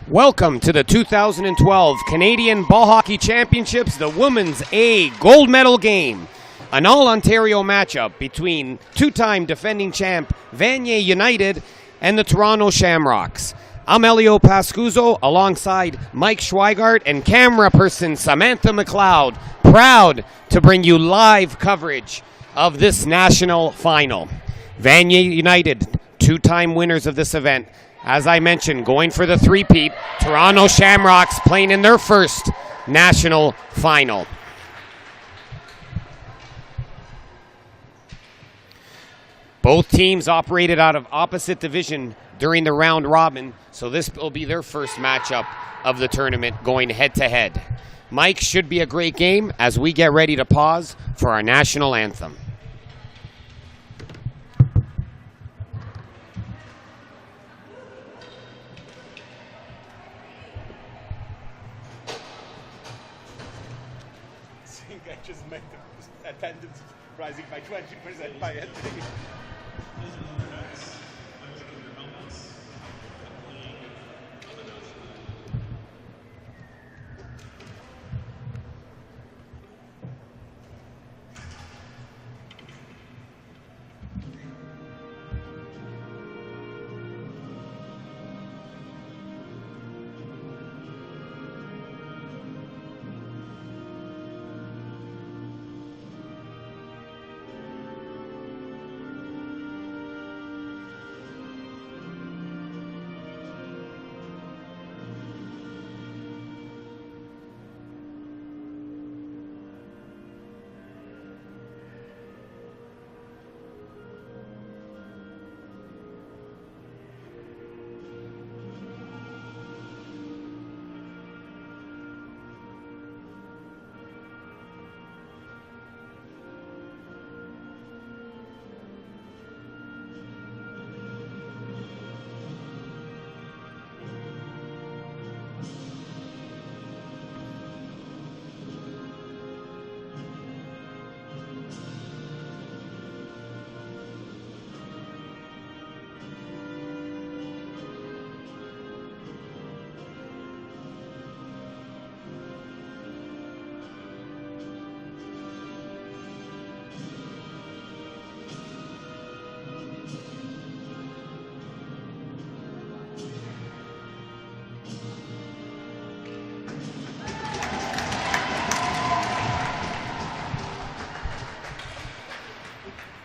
Welcome to the 2012 Canadian Ball Hockey Championships, the Women's A Gold Medal game. An all-Ontario matchup between two-time defending champ Vanier United and the Toronto Shamrocks. I'm Elio Pascuzzo alongside Mike Schweigart and camera person Samantha McLeod, proud to bring you live coverage of this national final. Vanier United, two-time winners of this event. As I mentioned, going for the three-peat, Toronto Shamrocks playing in their first national final. Both teams operated out of opposite division during the round robin, so this will be their first matchup of the tournament going head-to-head. Mike, should be a great game as we get ready to pause for our national anthem. I just made the attendance rising by 20% by entering.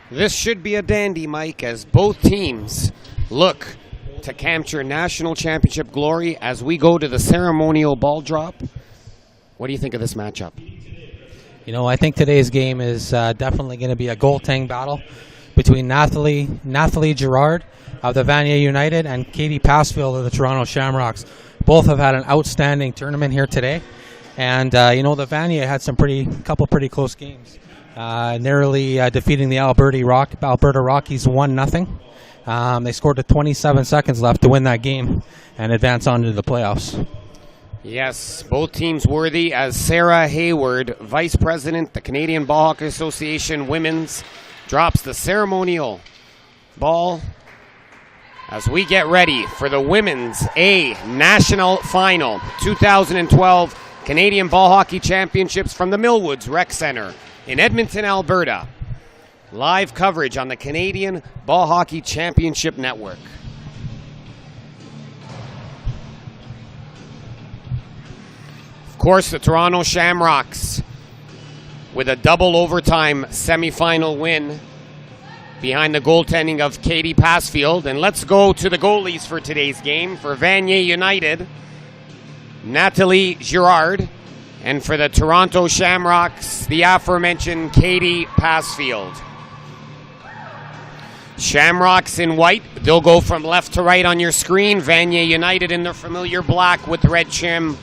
This should be a dandy, Mike, as both teams look to capture national championship glory as we go to the ceremonial ball drop. What do you think of this matchup? You know, I think today's game is definitely going to be a goaltending battle between Nathalie Girard of the Vanier United and Katie Passfield of the Toronto Shamrocks. Both have had an outstanding tournament here today. And, you know, the Vanier had some couple pretty close games. Narrowly defeating the Alberta Rockies 1-0. They scored with 27 seconds left to win that game and advance on to the playoffs. Yes, both teams worthy, as Sarah Hayward, Vice President, the Canadian Ball Hockey Association Women's, drops the ceremonial ball as we get ready for the Women's A National Final 2012 Canadian Ball Hockey Championships from the Millwoods Rec Center in Edmonton, Alberta. Live coverage on the Canadian Ball Hockey Championship Network. Of course, the Toronto Shamrocks with a double overtime semifinal win behind the goaltending of Katie Passfield. And let's go to the goalies for today's game. For Vanier United, Nathalie Girard. And for the Toronto Shamrocks, the aforementioned Katie Passfield. Shamrocks in white. They'll go from left to right on your screen. Vanier United in their familiar black with red trim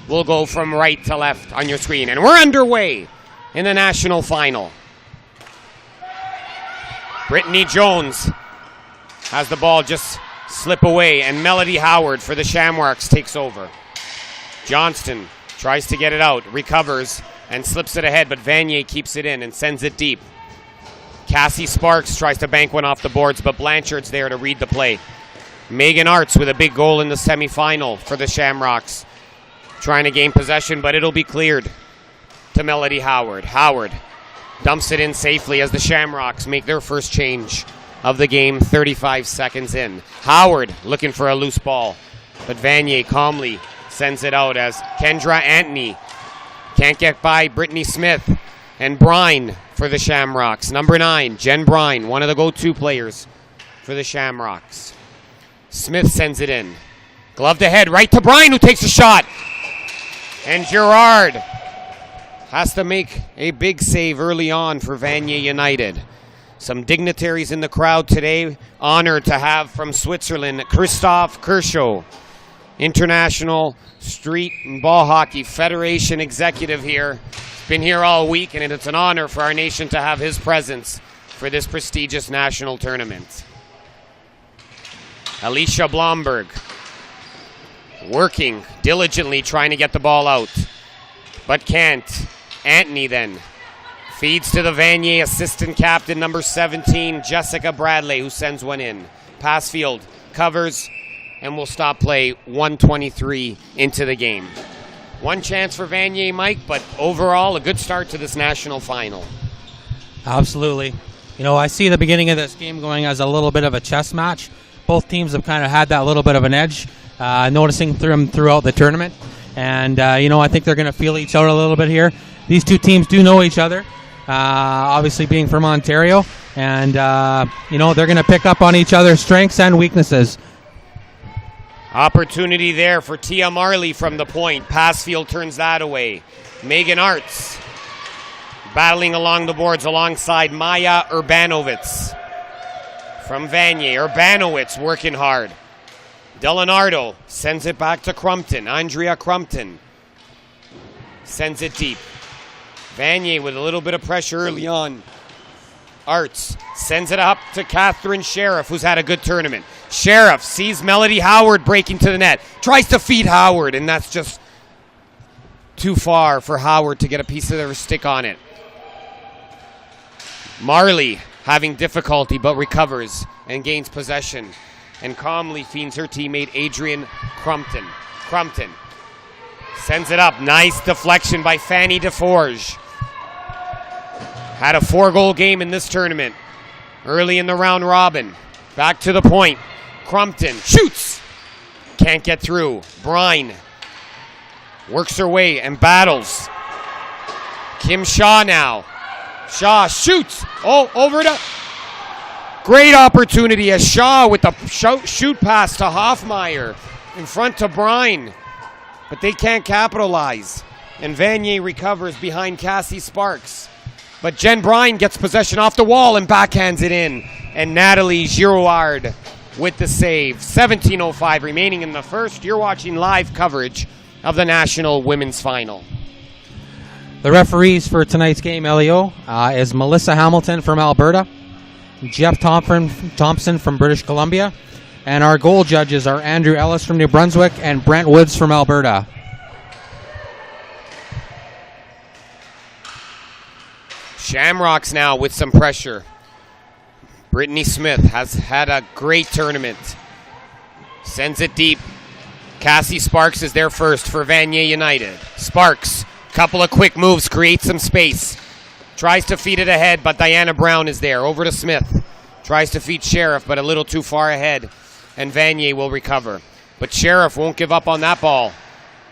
will go from right to left on your screen. And we're underway in the national final. Brittany Jones has the ball just slip away, and Melody Howard for the Shamrocks takes over. Johnston tries to get it out, recovers, and slips it ahead, but Vanier keeps it in and sends it deep. Cassie Sparks tries to bank one off the boards, but Blanchard's there to read the play. Megan Arts with a big goal in the semifinal for the Shamrocks. Trying to gain possession, but it'll be cleared to Melody Howard. Howard dumps it in safely as the Shamrocks make their first change of the game 35 seconds in. Howard looking for a loose ball, but Vanier calmly sends it out as Kendra Antony can't get by Brittany Smith. And Brine for the Shamrocks. Number 9, Jen Brine, one of the go-to players for the Shamrocks. Smith sends it in. Gloved ahead, right to Brine, who takes a shot. And Gerard has to make a big save early on for Vanier United. Some dignitaries in the crowd today. Honored to have from Switzerland, Christoph Kershaw, International Street and Ball Hockey Federation executive here. Been here all week, and it's an honor for our nation to have his presence for this prestigious national tournament. Alicia Blomberg working diligently, trying to get the ball out, but can't. Antony then feeds to the Vanier assistant captain, number 17, Jessica Bradley, who sends one in. Passfield covers, and will stop play 1:23 into the game. One chance for Vanier, Mike, but overall a good start to this national final. Absolutely. You know, I see the beginning of this game going as a little bit of a chess match. Both teams have kind of had that little bit of an edge, noticing them throughout the tournament. And, I think they're going to feel each other a little bit here. These two teams do know each other, obviously being from Ontario. And, they're going to pick up on each other's strengths and weaknesses. Opportunity there for Tia Marley from the point. Passfield turns that away. Megan Arts battling along the boards alongside Maya Urbanovitz from Vanier. Urbanowitz working hard. Delenardo sends it back to Crumpton. Andrea Crumpton sends it deep. Vanier with a little bit of pressure early on. Arts sends it up to Catherine Sheriff, who's had a good tournament. Sheriff sees Melody Howard breaking to the net. Tries to feed Howard, and that's just too far for Howard to get a piece of their stick on it. Marley having difficulty, but recovers and gains possession, and calmly feeds her teammate Adrian Crumpton. Crumpton sends it up. Nice deflection by Fanny DeForge. Had a 4-goal game in this tournament. Early in the round robin. Back to the point. Crumpton shoots. Can't get through. Brine works her way and battles. Kim Shaw now. Shaw shoots. Oh, over to... Great opportunity as Shaw with the shoot pass to Hoffmeyer in front to Brine. But they can't capitalize. And Vanier recovers behind Cassie Sparks. But Jen Brine gets possession off the wall and backhands it in. And Natalie Girouard with the save. 17:05 remaining in the first. You're watching live coverage of the National Women's Final. The referees for tonight's game, LEO, is Melissa Hamilton from Alberta, Jeff Thompson from British Columbia, and our goal judges are Andrew Ellis from New Brunswick and Brent Woods from Alberta. Shamrocks now with some pressure. Brittany Smith has had a great tournament. Sends it deep. Cassie Sparks is there first for Vanier United. Sparks, couple of quick moves, creates some space. Tries to feed it ahead, but Diana Brown is there. Over to Smith. Tries to feed Sheriff, but a little too far ahead. And Vanier will recover. But Sheriff won't give up on that ball.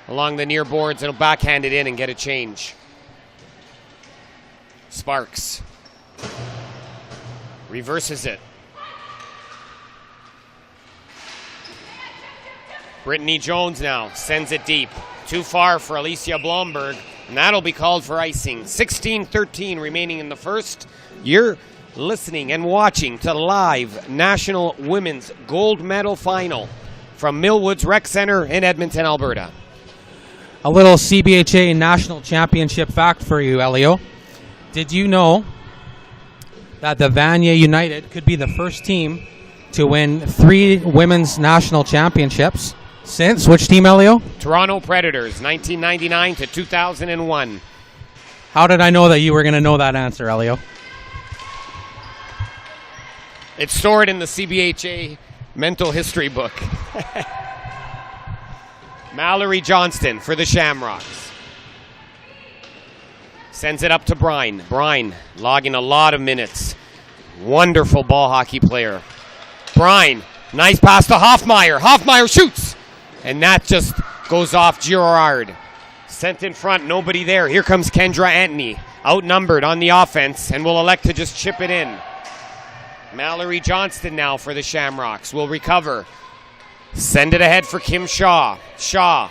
Along the near boards, it'll backhand it in and get a change. Sparks reverses it. Brittany Jones now sends it deep. Too far for Alicia Blomberg, and that'll be called for icing. 16-13 remaining in the first. You're listening and watching to live National Women's Gold Medal Final from Millwoods Rec Center in Edmonton, Alberta. A little CBHA National Championship fact for you, Elio. Did you know that the Vanier United could be the first team to win 3 women's national championships since which team, Elio? Toronto Predators, 1999 to 2001. How did I know that you were going to know that answer, Elio? It's stored in the CBHA mental history book. Mallory Johnston for the Shamrocks. Sends it up to Brine. Brine logging a lot of minutes. Wonderful ball hockey player. Brine, nice pass to Hoffmeyer. Hoffmeyer shoots. And that just goes off Girard. Sent in front, nobody there. Here comes Kendra Antony. Outnumbered on the offense and will elect to just chip it in. Mallory Johnston now for the Shamrocks. Will recover. Send it ahead for Kim Shaw. Shaw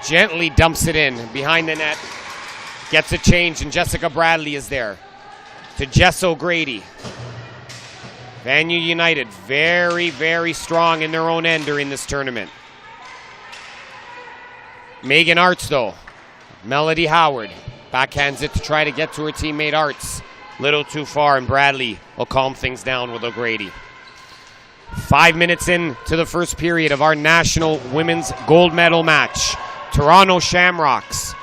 gently dumps it in behind the net. Gets a change, and Jessica Bradley is there. To Jess O'Grady. Vanier United very, very strong in their own end during this tournament. Megan Arts, though. Melody Howard backhands it to try to get to her teammate Arts. Little too far, and Bradley will calm things down with O'Grady. 5 minutes into the first period of our national women's gold medal match. Toronto Shamrocks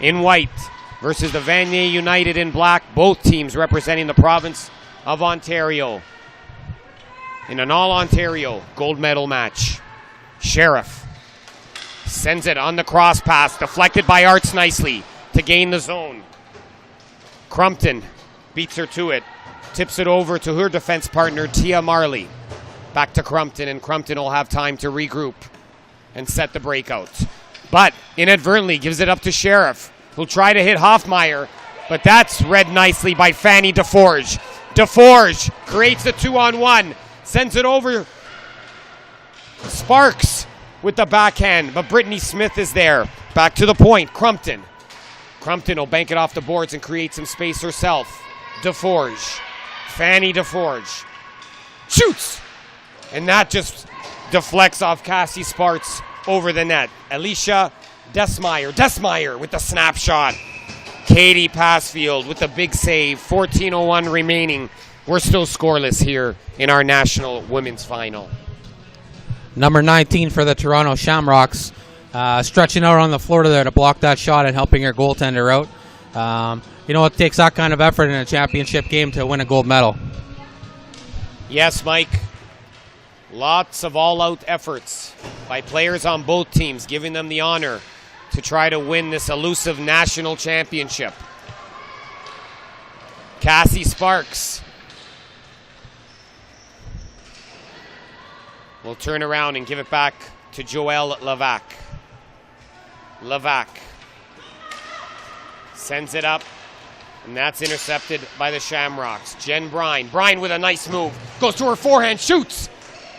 in white versus the Vanier United in black. Both teams representing the province of Ontario in an all-Ontario gold medal match. Sheriff sends it on the cross pass, deflected by Arts nicely to gain the zone. Crumpton beats her to it, tips it over to her defense partner, Tia Marley. Back to Crumpton, and Crumpton will have time to regroup and set the breakout. But inadvertently gives it up to Sheriff, who'll try to hit Hoffmeyer, but that's read nicely by Fanny DeForge. DeForge creates a 2-on-1, sends it over. Sparks with the backhand, but Brittany Smith is there. Back to the point, Crumpton. Crumpton will bank it off the boards and create some space herself. DeForge. Fanny DeForge. Shoots! And that just deflects off Cassie Sparks over the net. Alicia Desmeyer with the snapshot. Katie Passfield with the big save. 14:01 remaining. We're still scoreless here in our national women's final. Number 19 for the Toronto Shamrocks, stretching out on the floor there to block that shot and helping her goaltender out. It takes that kind of effort in a championship game to win a gold medal. Yes, Mike. Lots of all-out efforts by players on both teams, giving them the honor to try to win this elusive national championship. Cassie Sparks will turn around and give it back to Joelle Levac. Levac sends it up, and that's intercepted by the Shamrocks. Jen Brine. Brine with a nice move. Goes to her forehand, shoots.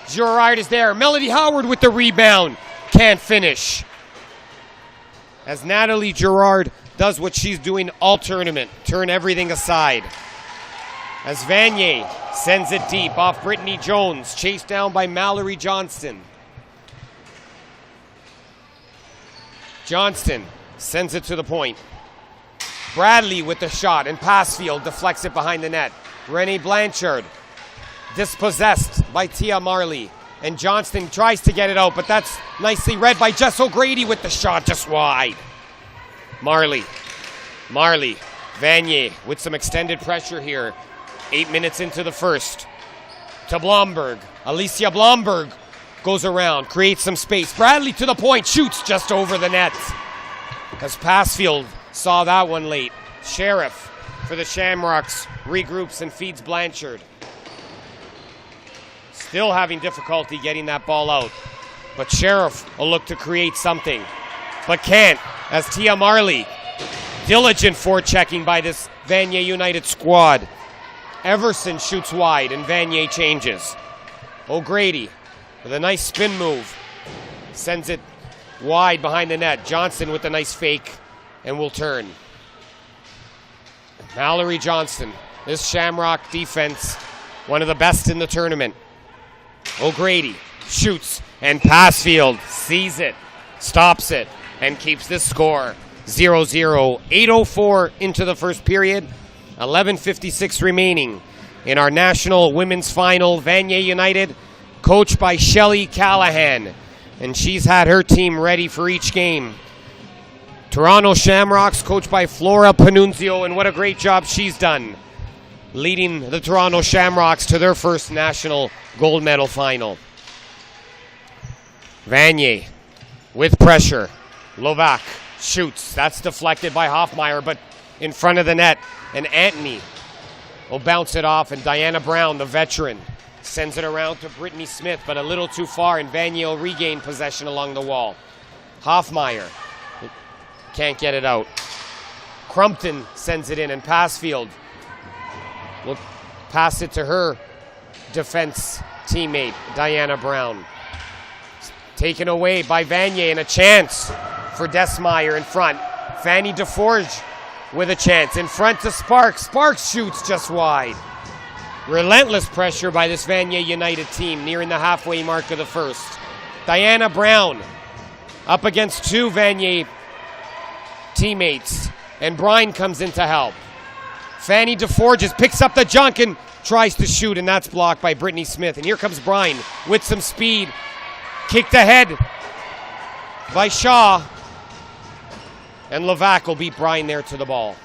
Girard is there. Melody Howard with the rebound. Can't finish. As Natalie Girard does what she's doing all tournament, turn everything aside. As Vanier sends it deep off Brittany Jones, chased down by Mallory Johnston. Johnston sends it to the point. Bradley with the shot, and Passfield deflects it behind the net. Renee Blanchard dispossessed by Tia Marley, and Johnston tries to get it out, but that's nicely read by Jess O'Grady with the shot just wide. Marley, Vanier with some extended pressure here. 8 minutes into the first. To Blomberg. Alicia Blomberg goes around, creates some space. Bradley to the point, shoots just over the net. As Passfield saw that one late. Sheriff for the Shamrocks regroups and feeds Blanchard. Still having difficulty getting that ball out. But Sheriff will look to create something, but can't, as Tia Marley, diligent forechecking by this Vanier United squad. Everson shoots wide, and Vanier changes. O'Grady with a nice spin move. Sends it wide behind the net. Johnson with a nice fake, and will turn. Mallory Johnston, this Shamrock defense, one of the best in the tournament. O'Grady shoots, and Passfield sees it, stops it, and keeps this score 0-0. 8:04 into the first period. 11:56 remaining in our national women's final. Vanier United, coached by Shelley Callahan, and she's had her team ready for each game. Toronto Shamrocks, coached by Flora Panunzio, and what a great job she's done, leading the Toronto Shamrocks to their first national gold medal final. Vanier with pressure. Lovac shoots. That's deflected by Hoffmeyer, but in front of the net. And Antony will bounce it off, and Diana Brown, the veteran, sends it around to Brittany Smith, but a little too far, and Vanier will regain possession along the wall. Hoffmeyer can't get it out. Crumpton sends it in, and Passfield will pass it to her defense teammate, Diana Brown. Taken away by Vanier, and a chance for Desmeyer in front. Fanny DeForge with a chance. In front to Sparks. Sparks shoots just wide. Relentless pressure by this Vanier United team nearing the halfway mark of the first. Diana Brown up against two Vanier teammates, and Bryan comes in to help. Fanny DeForges picks up the junk and tries to shoot, and that's blocked by Brittany Smith. And here comes Bryan with some speed. Kicked ahead by Shaw. And Lovac will beat Bryan there to the ball.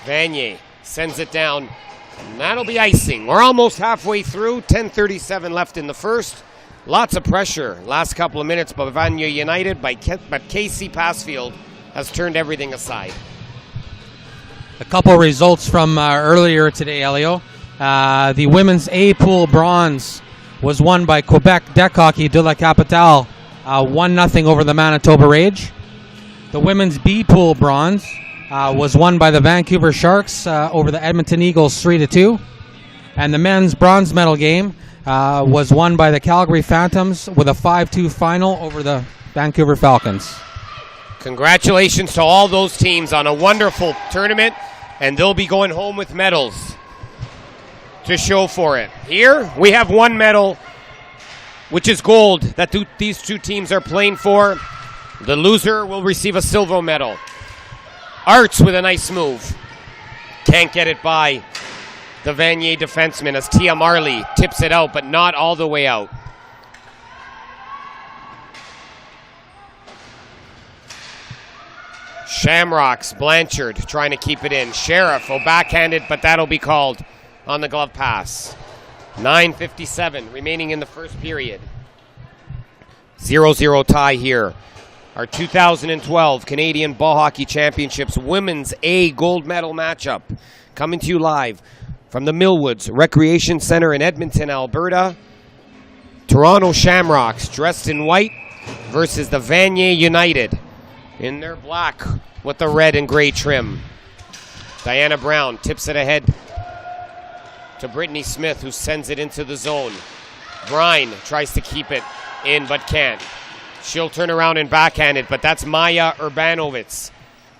Vanier sends it down, and that'll be icing. We're almost halfway through, 10:37 left in the first. Lots of pressure last couple of minutes by Vanier United, but Casey Passfield has turned everything aside. A couple results from earlier today, Elio. The women's A pool bronze was won by Quebec Deck Hockey de la Capitale, 1-0 over the Manitoba Rage. The women's B pool bronze was won by the Vancouver Sharks over the Edmonton Eagles 3-2. And the men's bronze medal game was won by the Calgary Phantoms with a 5-2 final over the Vancouver Falcons. Congratulations to all those teams on a wonderful tournament, and they'll be going home with medals to show for it. Here we have one medal, which is gold, that these two teams are playing for. The loser will receive a silver medal. Arts with a nice move. Can't get it by the Vanier defenseman as Tia Marley tips it out, but not all the way out. Shamrocks, Blanchard trying to keep it in. Sheriff will backhand it, but that'll be called on the glove pass. 9:57 remaining in the first period. 0-0 tie here. Our 2012 Canadian Ball Hockey Championships Women's A gold medal matchup. Coming to you live from the Millwoods Recreation Center in Edmonton, Alberta. Toronto Shamrocks dressed in white versus the Vanier United in their black with the red and gray trim. Diana Brown tips it ahead to Brittany Smith, who sends it into the zone. Bryan tries to keep it in but can't. She'll turn around and backhand it, but that's Maya Urbanovitz.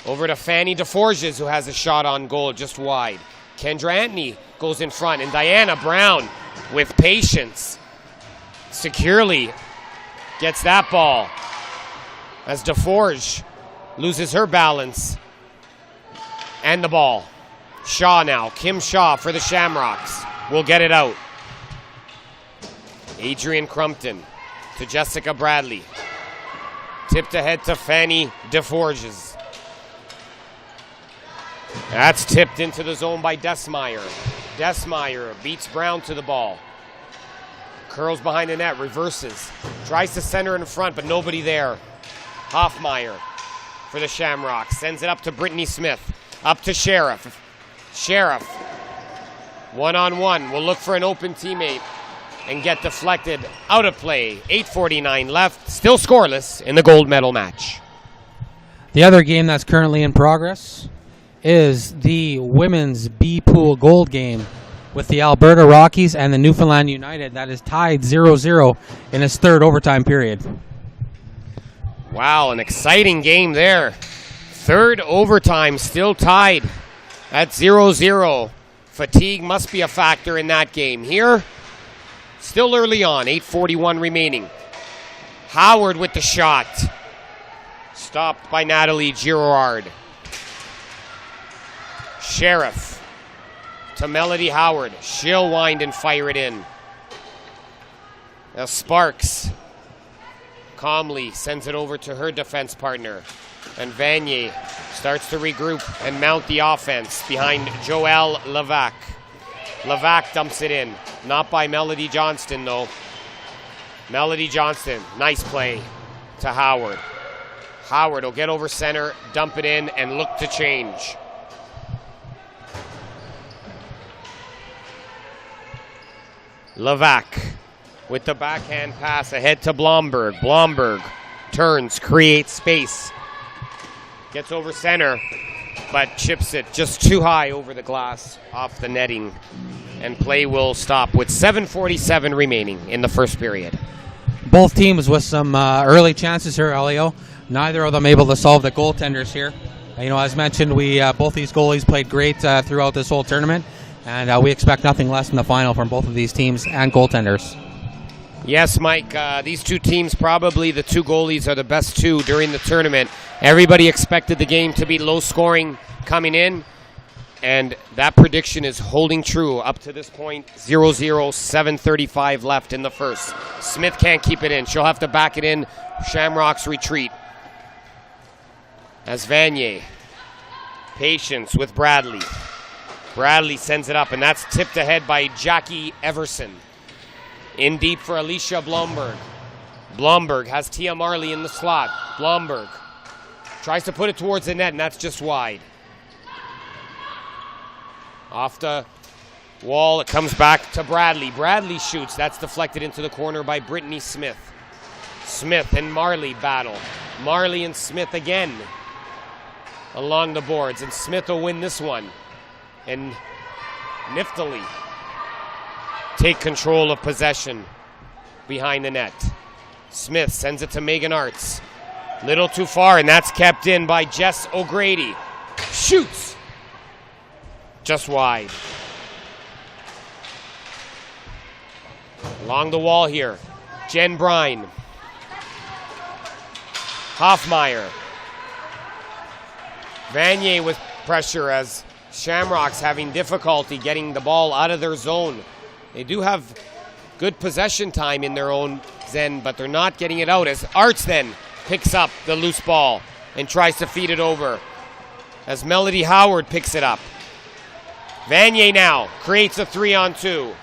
Over to Fanny DeForges, who has a shot on goal just wide. Kendra Antony goes in front, and Diana Brown, with patience, securely gets that ball as DeForge loses her balance and the ball. Shaw now. Kim Shaw for the Shamrocks will get it out. Adrian Crumpton to Jessica Bradley. Tipped ahead to Fanny DeForges. That's tipped into the zone by Desmeyer. Desmeyer beats Brown to the ball. Curls behind the net, reverses. Tries to center in front, but nobody there. Hoffmeyer for the Shamrocks. Sends it up to Brittany Smith. Up to Sheriff. Sheriff, one-on-one, will look for an open teammate and get deflected out of play. 8:49 left, still scoreless in the gold medal match. The other game that's currently in progress is the women's B pool gold game with the Alberta Rockies and the Newfoundland United that is tied 0-0 in its third overtime period. Wow, an exciting game there. Third overtime, still tied at 0-0. Fatigue must be a factor in that game. Here, still early on, 8:41 remaining. Howard with the shot. Stopped by Natalie Girard. Sheriff to Melody Howard. She'll wind and fire it in. Now Sparks calmly sends it over to her defense partner. And Vanier starts to regroup and mount the offense behind Joelle Levac. Levac dumps it in. Not by Melody Johnston, though. Melody Johnston, nice play to Howard. Howard will get over center, dump it in, and look to change. Levac with the backhand pass ahead to Blomberg. Blomberg turns, creates space. Gets over center, but chips it just too high over the glass off the netting. And play will stop with 7:47 remaining in the first period. Both teams with some early chances here, Elio. Neither of them able to solve the goaltenders here. As mentioned, we both these goalies played great throughout this whole tournament, and we expect nothing less in the final from both of these teams and goaltenders. Yes, Mike, these two teams, probably the two goalies are the best two during the tournament. Everybody expected the game to be low scoring coming in, and that prediction is holding true up to this point. 0-0, 7:35 left in the first. Smith can't keep it in. She'll have to back it in. Shamrocks retreat. As Vanier, patience with Bradley. Bradley sends it up, and that's tipped ahead by Jackie Everson. In deep for Alicia Blomberg. Blomberg has Tia Marley in the slot. Blomberg tries to put it towards the net, and that's just wide. Off the wall, it comes back to Bradley. Bradley shoots. That's deflected into the corner by Brittany Smith. Smith and Marley battle. Marley and Smith again along the boards, and Smith will win this one. And Niftali take control of possession behind the net. Smith sends it to Megan Arts. Little too far, and that's kept in by Jess O'Grady. Shoots! Just wide. Along the wall here, Jen Brine. Hoffmeyer. Vanier with pressure as Shamrocks having difficulty getting the ball out of their zone. They do have good possession time in their own end, but they're not getting it out as Arts then picks up the loose ball and tries to feed it over as Melody Howard picks it up. Vanier now creates a 3-on-2.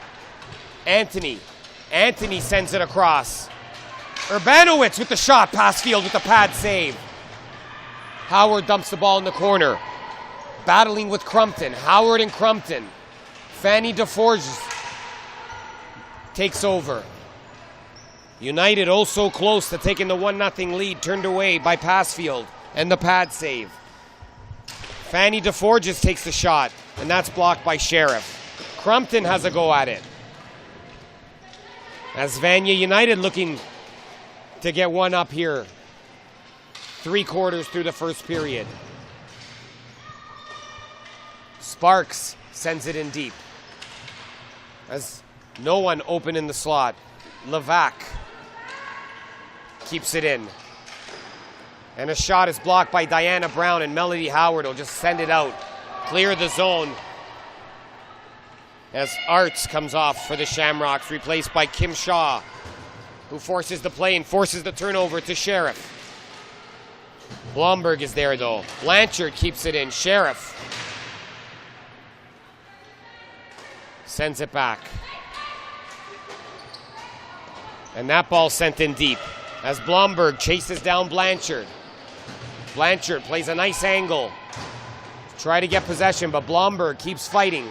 Anthony sends it across. Urbanowicz with the shot, pass field with the pad save. Howard dumps the ball in the corner. Battling with Crumpton. Howard and Crumpton. Fanny DeForges takes over. United oh so close to taking the 1-0 lead, turned away by Passfield and the pad save. Fanny DeForges takes the shot, and that's blocked by Sheriff. Crumpton has a go at it. As Vanier United looking to get one up here. 3 quarters through the first period. Sparks sends it in deep. As no one open in the slot. Levac keeps it in. And a shot is blocked by Diana Brown, and Melody Howard will just send it out. Clear the zone. As Arts comes off for the Shamrocks, replaced by Kim Shaw, who forces the play and forces the turnover to Sheriff. Blomberg is there though. Blanchard keeps it in. Sheriff sends it back. And that ball sent in deep as Blomberg chases down Blanchard. Blanchard plays a nice angle. Try to get possession, but Blomberg keeps fighting.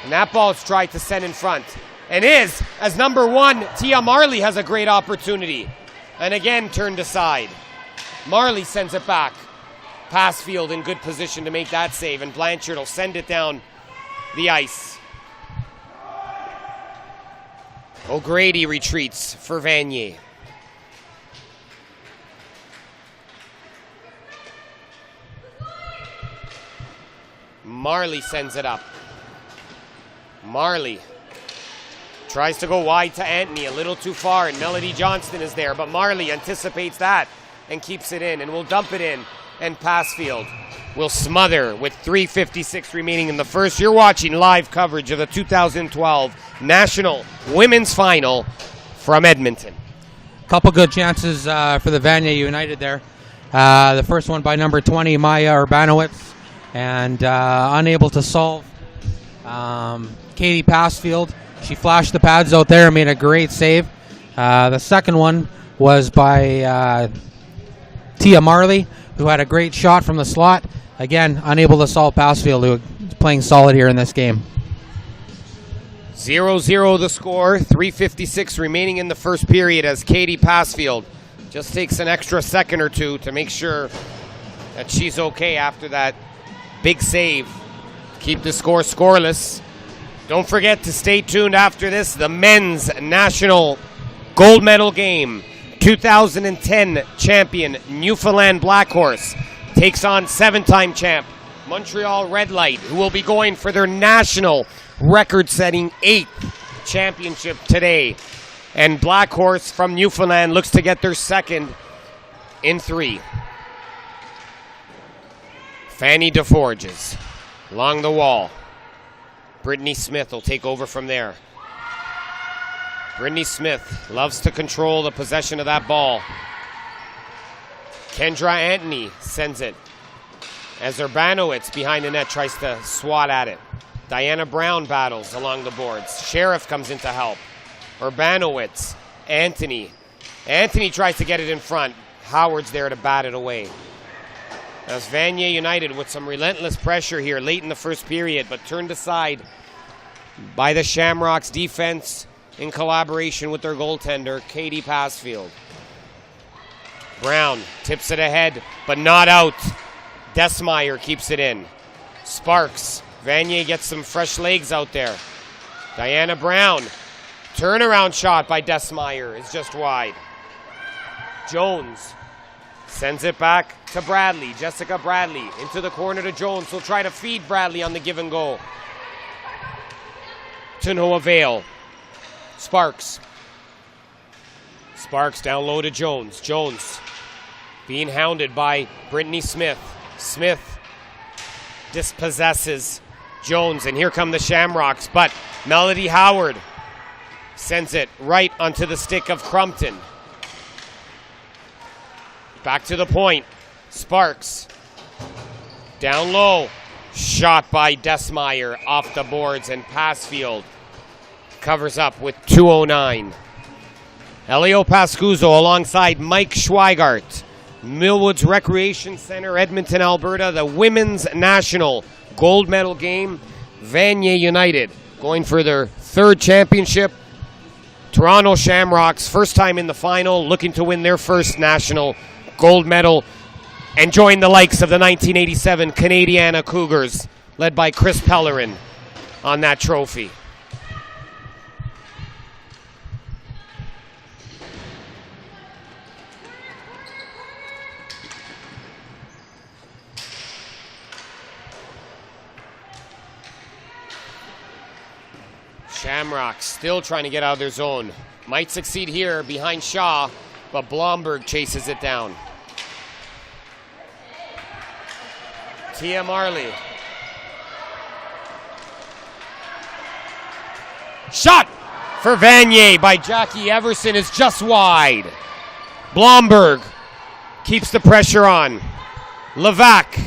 And that ball is tried to send in front. And is, as number 1, Tia Marley has a great opportunity. And again turned aside. Marley sends it back. Passfield in good position to make that save, and Blanchard will send it down the ice. O'Grady retreats for Vanier. Marley sends it up. Marley tries to go wide to Anthony, a little too far, and Melody Johnston is there, but Marley anticipates that and keeps it in and will dump it in, and Passfield will smother with 3:56 remaining in the first. You're watching live coverage of the 2012 National Women's Final from Edmonton. Couple good chances for the Vanier United there. The first one by number 20, Maya Urbanowicz, and unable to solve Katie Passfield, she flashed the pads out there and made a great save. The second one was by Tia Marley, who had a great shot from the slot. Again, unable to solve Passfield, who is playing solid here in this game. 0-0 the score, 3:56 remaining in the first period as Katie Passfield just takes an extra second or two to make sure that she's okay after that big save. Keep the score scoreless. Don't forget to stay tuned after this. The men's national gold medal game. 2010 champion Newfoundland Black Horse takes on 7-time champ Montreal Red Light, who will be going for their national record-setting 8th championship today. And Black Horse from Newfoundland looks to get their second in 3. Fanny DeForges along the wall. Brittany Smith will take over from there. Brittany Smith loves to control the possession of that ball. Kendra Antony sends it as Urbanowitz behind the net tries to swat at it. Diana Brown battles along the boards. Sheriff comes in to help. Urbanowitz, Antony. Antony tries to get it in front. Howard's there to bat it away. As Vanier United with some relentless pressure here late in the first period, but turned aside by the Shamrocks defense in collaboration with their goaltender, Katie Passfield. Brown tips it ahead, but not out. Desmeyer keeps it in. Sparks. Vanier gets some fresh legs out there. Diana Brown. Turnaround shot by Desmeyer is just wide. Jones sends it back to Bradley. Jessica Bradley into the corner to Jones. Will try to feed Bradley on the give and go. To no avail. Sparks. Sparks down low to Jones. Jones being hounded by Brittany Smith. Smith dispossesses Jones, and here come the Shamrocks, but Melody Howard sends it right onto the stick of Crumpton. Back to the point. Sparks. Down low. Shot by Desmeyer off the boards, and Passfield covers up with 2:09. Elio Pascuzzo alongside Mike Schweigart. Millwoods Recreation Center, Edmonton, Alberta. The women's national gold medal game. Vanier United going for their 3rd championship. Toronto Shamrocks, first time in the final, looking to win their first national gold medal and join the likes of the 1987 Canadiana Cougars, led by Chris Pellerin on that trophy. Shamrocks still trying to get out of their zone. Might succeed here behind Shaw, but Blomberg chases it down. Tia Marley. Shot for Vanier by Jackie Everson is just wide. Blomberg keeps the pressure on. Levac.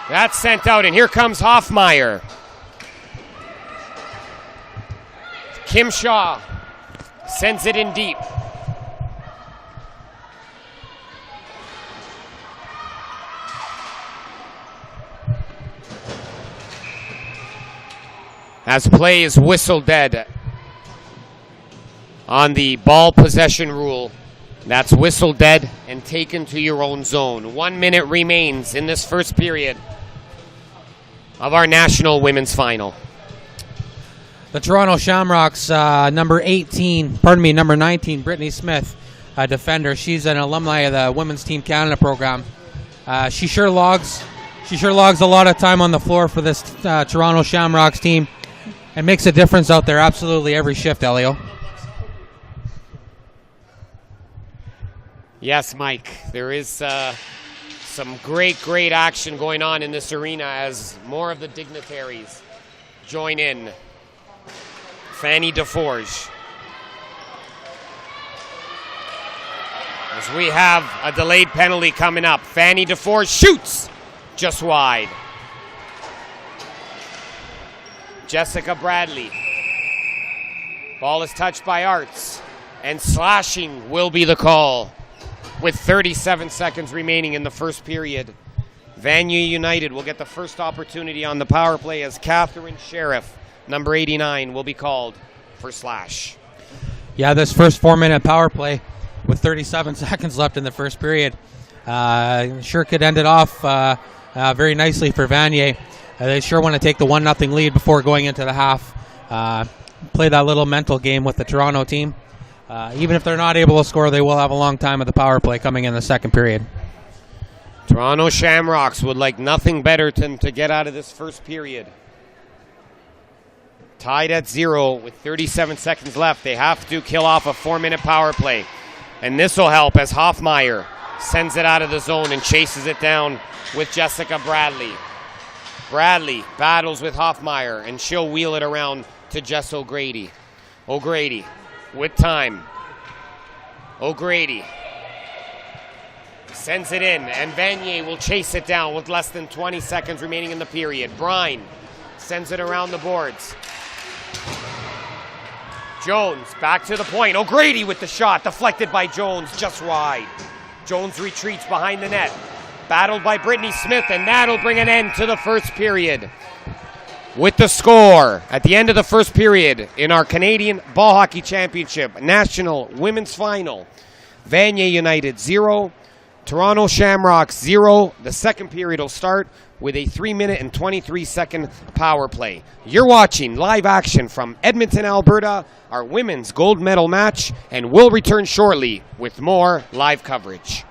That's sent out, and here comes Hoffmeyer. Kim Shaw sends it in deep. As play is whistled dead on the ball possession rule. That's whistled dead and taken to your own zone. 1 minute remains in this first period of our national women's final. The Toronto Shamrocks, number 19, Brittany Smith, a defender. She's an alumni of the Women's Team Canada program. She sure logs a lot of time on the floor for this Toronto Shamrocks team and makes a difference out there absolutely every shift, Elio. Yes, Mike, there is some great action going on in this arena as more of the dignitaries join in. Fanny DeForge. As we have a delayed penalty coming up. Fanny DeFore shoots just wide. Jessica Bradley. Ball is touched by Arts, and slashing will be the call with 37 seconds remaining in the first period. Vanier United will get the first opportunity on the power play as Catherine Sheriff, number 89, will be called for slash. Yeah, this first 4-minute power play with 37 seconds left in the first period sure could end it off very nicely for Vanier. They sure want to take the 1-0 lead before going into the half. Play that little mental game with the Toronto team. Even if they're not able to score, they will have a long time of the power play coming in the second period. Toronto Shamrocks would like nothing better than to get out of this first period. Tied at 0 with 37 seconds left. They have to kill off a 4-minute power play. And this will help as Hoffmeyer sends it out of the zone and chases it down with Jessica Bradley. Bradley battles with Hoffmeyer, and she'll wheel it around to Jess O'Grady. O'Grady with time. O'Grady sends it in, and Vanier will chase it down with less than 20 seconds remaining in the period. Brine sends it around the boards. Jones back to the point. O'Grady with the shot, deflected by Jones, just wide. Jones retreats behind the net. Battled by Brittany Smith, and that'll bring an end to the first period. With the score at the end of the first period in our Canadian Ball Hockey Championship National Women's Final, Vanier United 0, Toronto Shamrocks 0. The second period will start with a 3-minute and 23-second power play. You're watching live action from Edmonton, Alberta, our women's gold medal match, and we'll return shortly with more live coverage.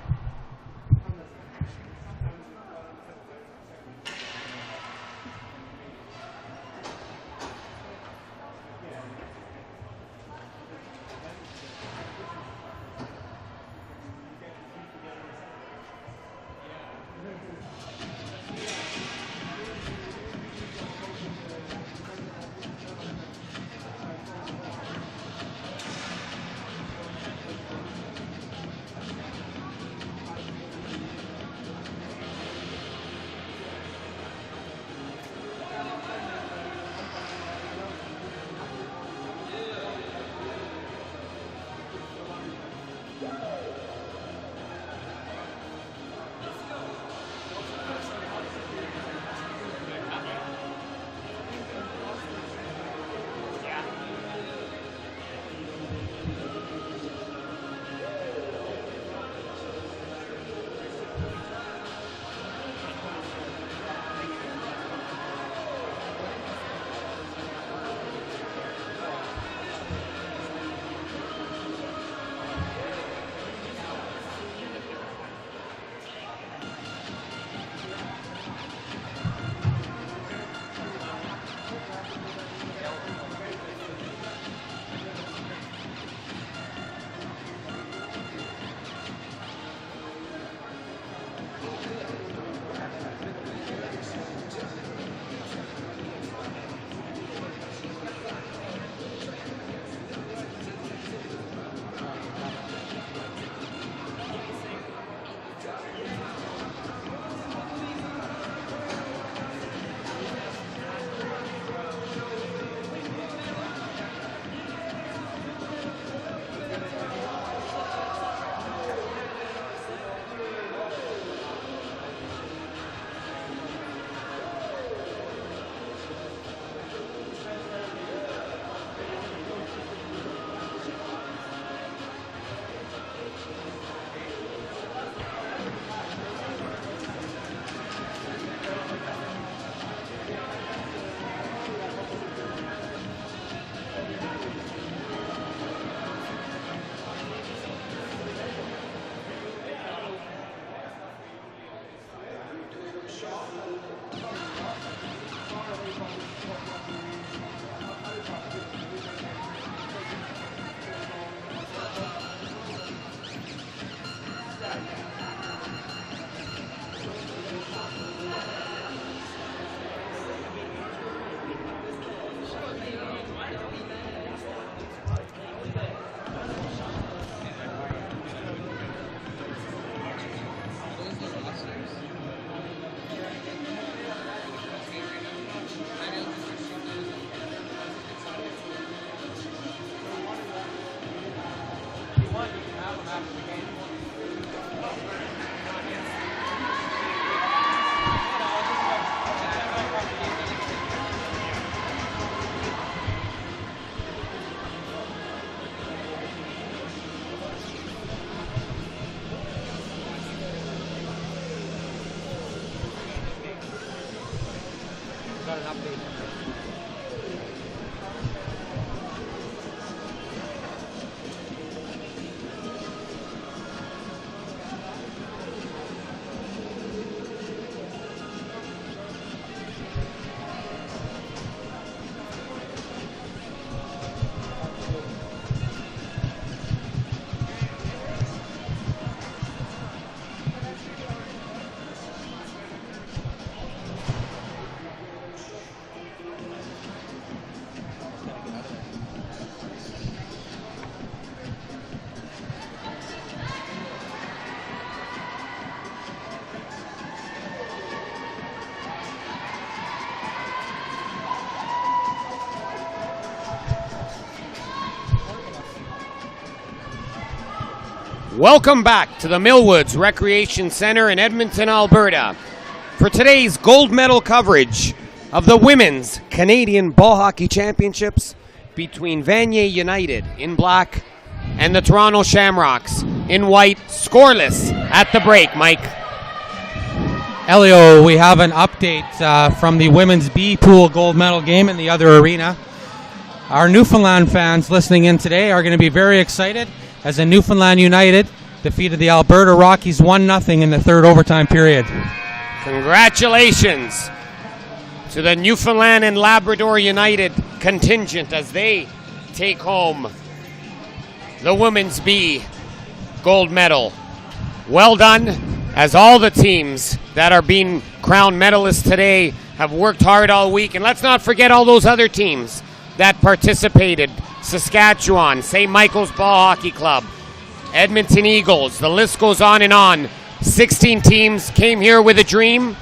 Welcome back to the Millwoods Recreation Center in Edmonton, Alberta, for today's gold medal coverage of the Women's Canadian Ball Hockey Championships between Vanier United in black and the Toronto Shamrocks in white, scoreless at the break. Mike. Elio, we have an update from the women's B pool gold medal game in the other arena. Our Newfoundland fans listening in today are going to be very excited as the Newfoundland United defeated the Alberta Rockies 1-0 in the third overtime period. Congratulations to the Newfoundland and Labrador United contingent as they take home the Women's B gold medal. Well done, as all the teams that are being crowned medalists today have worked hard all week. And let's not forget all those other teams that participated. Saskatchewan, St. Michael's Ball Hockey Club, Edmonton Eagles, the list goes on and on. 16 teams came here with a dream.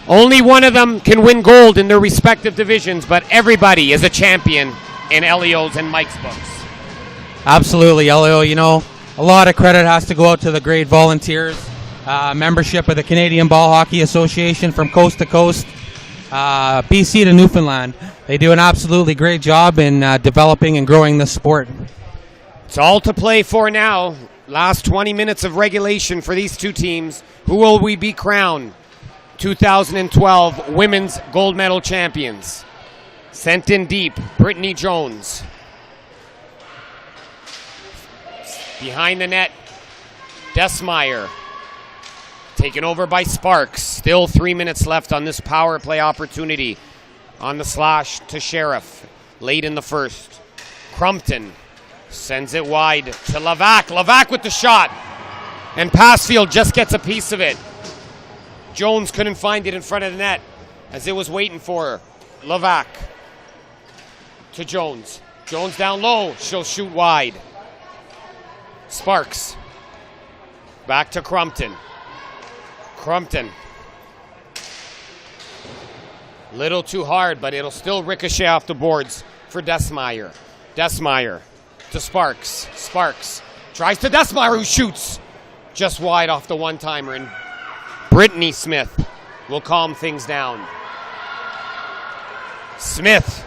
Only one of them can win gold in their respective divisions, but everybody is a champion in Elio's and Mike's books. Absolutely, Elio. You know, a lot of credit has to go out to the great volunteers, membership of the Canadian Ball Hockey Association from coast to coast, BC to Newfoundland. They do an absolutely great job in developing and growing this sport. It's all to play for now. Last 20 minutes of regulation for these two teams. Who will we be crowned 2012 Women's Gold Medal Champions? Sent in deep, Brittany Jones. Behind the net, Desmeyer. Taken over by Sparks. Still 3 minutes left on this power play opportunity. On the slash to Sheriff, late in the first. Crumpton sends it wide to Levac. Levac with the shot. And Passfield just gets a piece of it. Jones couldn't find it in front of the net as it was waiting for her. Levac to Jones. Jones down low. She'll shoot wide. Sparks. Back to Crumpton. Crumpton. Little too hard, but it'll still ricochet off the boards for Desmeyer. Desmeyer to Sparks. Sparks tries to Desmeyer, who shoots just wide off the one-timer. And Brittany Smith will calm things down. Smith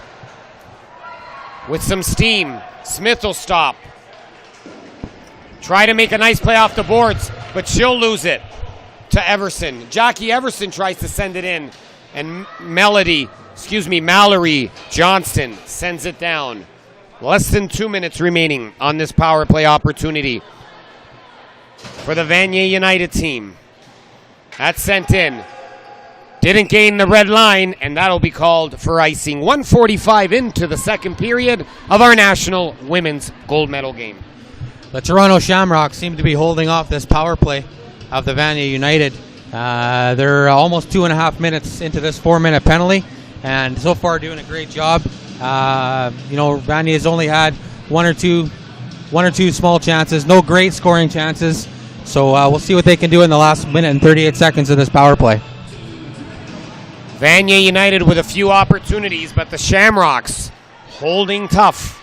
with some steam. Smith will stop. Try to make a nice play off the boards, but she'll lose it to Everson. Jackie Everson tries to send it in. And Mallory Johnston sends it down. Less than 2 minutes remaining on this power play opportunity for the Vanier United team. That's sent in. Didn't gain the red line, and that'll be called for icing. 1:45 into the second period of our national women's gold medal game. The Toronto Shamrocks seem to be holding off this power play of the Vanier United. They're almost 2.5 minutes into this 4-minute penalty, and so far doing a great job. Vanier's only had one or two small chances, no great scoring chances. So we'll see what they can do in the last minute and 38 seconds of this power play. Vanier United with a few opportunities, but the Shamrocks holding tough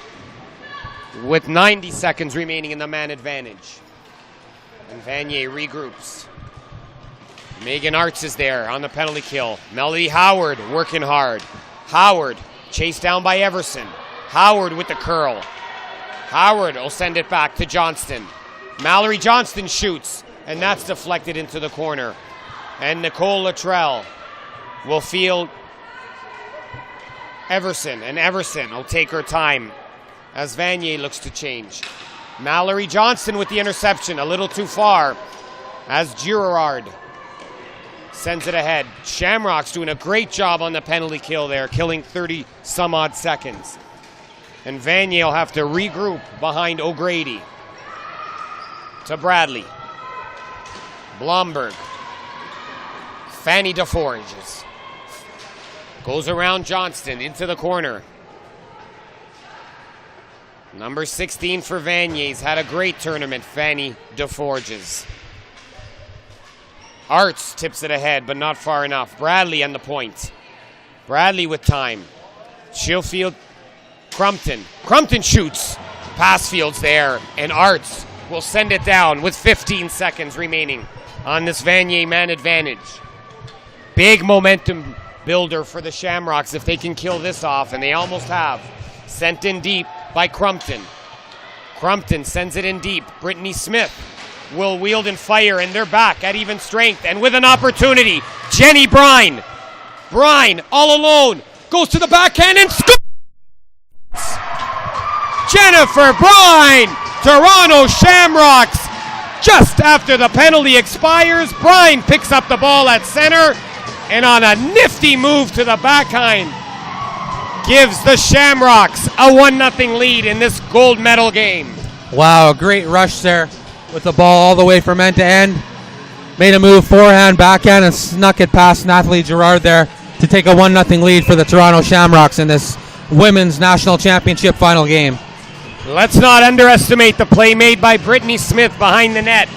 with 90 seconds remaining in the man advantage. And Vanier regroups. Megan Arts is there on the penalty kill. Melody Howard working hard. Howard chased down by Everson. Howard with the curl. Howard will send it back to Johnston. Mallory Johnston shoots, and that's deflected into the corner. And Nicole Luttrell will field Everson, and Everson will take her time as Vanier looks to change. Mallory Johnston with the interception, a little too far, as Girard sends it ahead. Shamrocks doing a great job on the penalty kill there, killing 30 some odd seconds. And Vanier will have to regroup behind O'Grady. To Bradley. Blomberg. Fanny DeForges. Goes around Johnston into the corner. Number 16 for Vanier's had a great tournament, Fanny DeForges. Arts tips it ahead, but not far enough. Bradley on the point. Bradley with time. She'll field Crumpton. Crumpton shoots. Pass fields there, and Arts will send it down with 15 seconds remaining on this Vanier man advantage. Big momentum builder for the Shamrocks if they can kill this off, and they almost have. Sent in deep by Crumpton. Crumpton sends it in deep. Brittany Smith will wield and fire, and they're back at even strength. And with an opportunity, Jenny Brine. Brine all alone goes to the backhand and scores! Jennifer Brine, Toronto Shamrocks. Just after the penalty expires, Brine picks up the ball at center, and on a nifty move to the backhand, gives the Shamrocks a 1-0 lead in this gold medal game. Wow, a great rush there with the ball all the way from end to end. Made a move forehand, backhand, and snuck it past Nathalie Girard there to take a 1-0 lead for the Toronto Shamrocks in this Women's National Championship final game. Let's not underestimate the play made by Brittany Smith behind the net,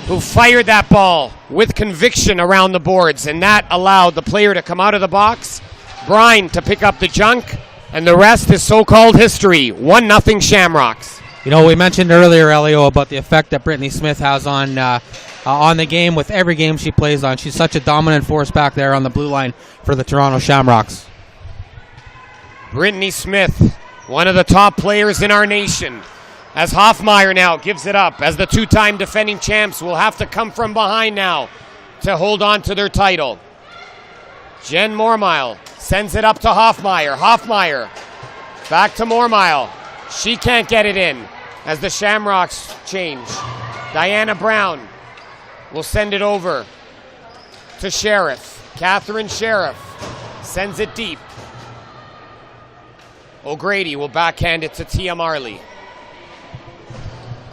who fired that ball with conviction around the boards, and that allowed the player to come out of the box, Brine to pick up the junk, and the rest is so-called history. 1-0 Shamrocks. You know, we mentioned earlier, Elio, about the effect that Brittany Smith has on the game with every game she plays on. She's such a dominant force back there on the blue line for the Toronto Shamrocks. Brittany Smith, one of the top players in our nation, as Hoffmeyer now gives it up, as the two-time defending champs will have to come from behind now to hold on to their title. Jen Mormile sends it up to Hoffmeyer. Hoffmeyer back to Mormile. She can't get it in as the Shamrocks change. Diana Brown will send it over to Sheriff. Catherine Sheriff sends it deep. O'Grady will backhand it to Tia Marley.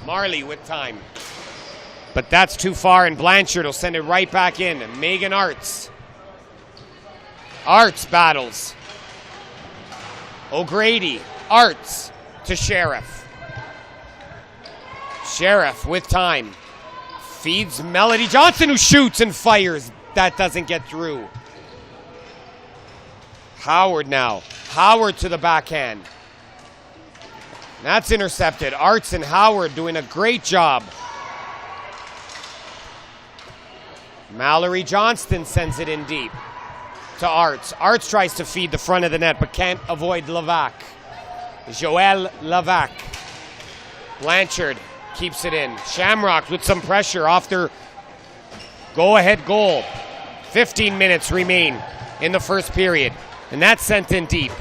Marley with time. But that's too far, and Blanchard will send it right back in. Megan Arts. Arts battles. O'Grady. Arts to Sheriff. Sheriff with time. Feeds Melody Johnson, who shoots and fires. That doesn't get through. Howard now. Howard to the backhand. That's intercepted. Arts and Howard doing a great job. Mallory Johnston sends it in deep to Arts. Arts tries to feed the front of the net but can't avoid Levac. Joelle Levac. Blanchard keeps it in. Shamrock with some pressure off their go-ahead goal. 15 minutes remain in the first period, and that's sent in deep.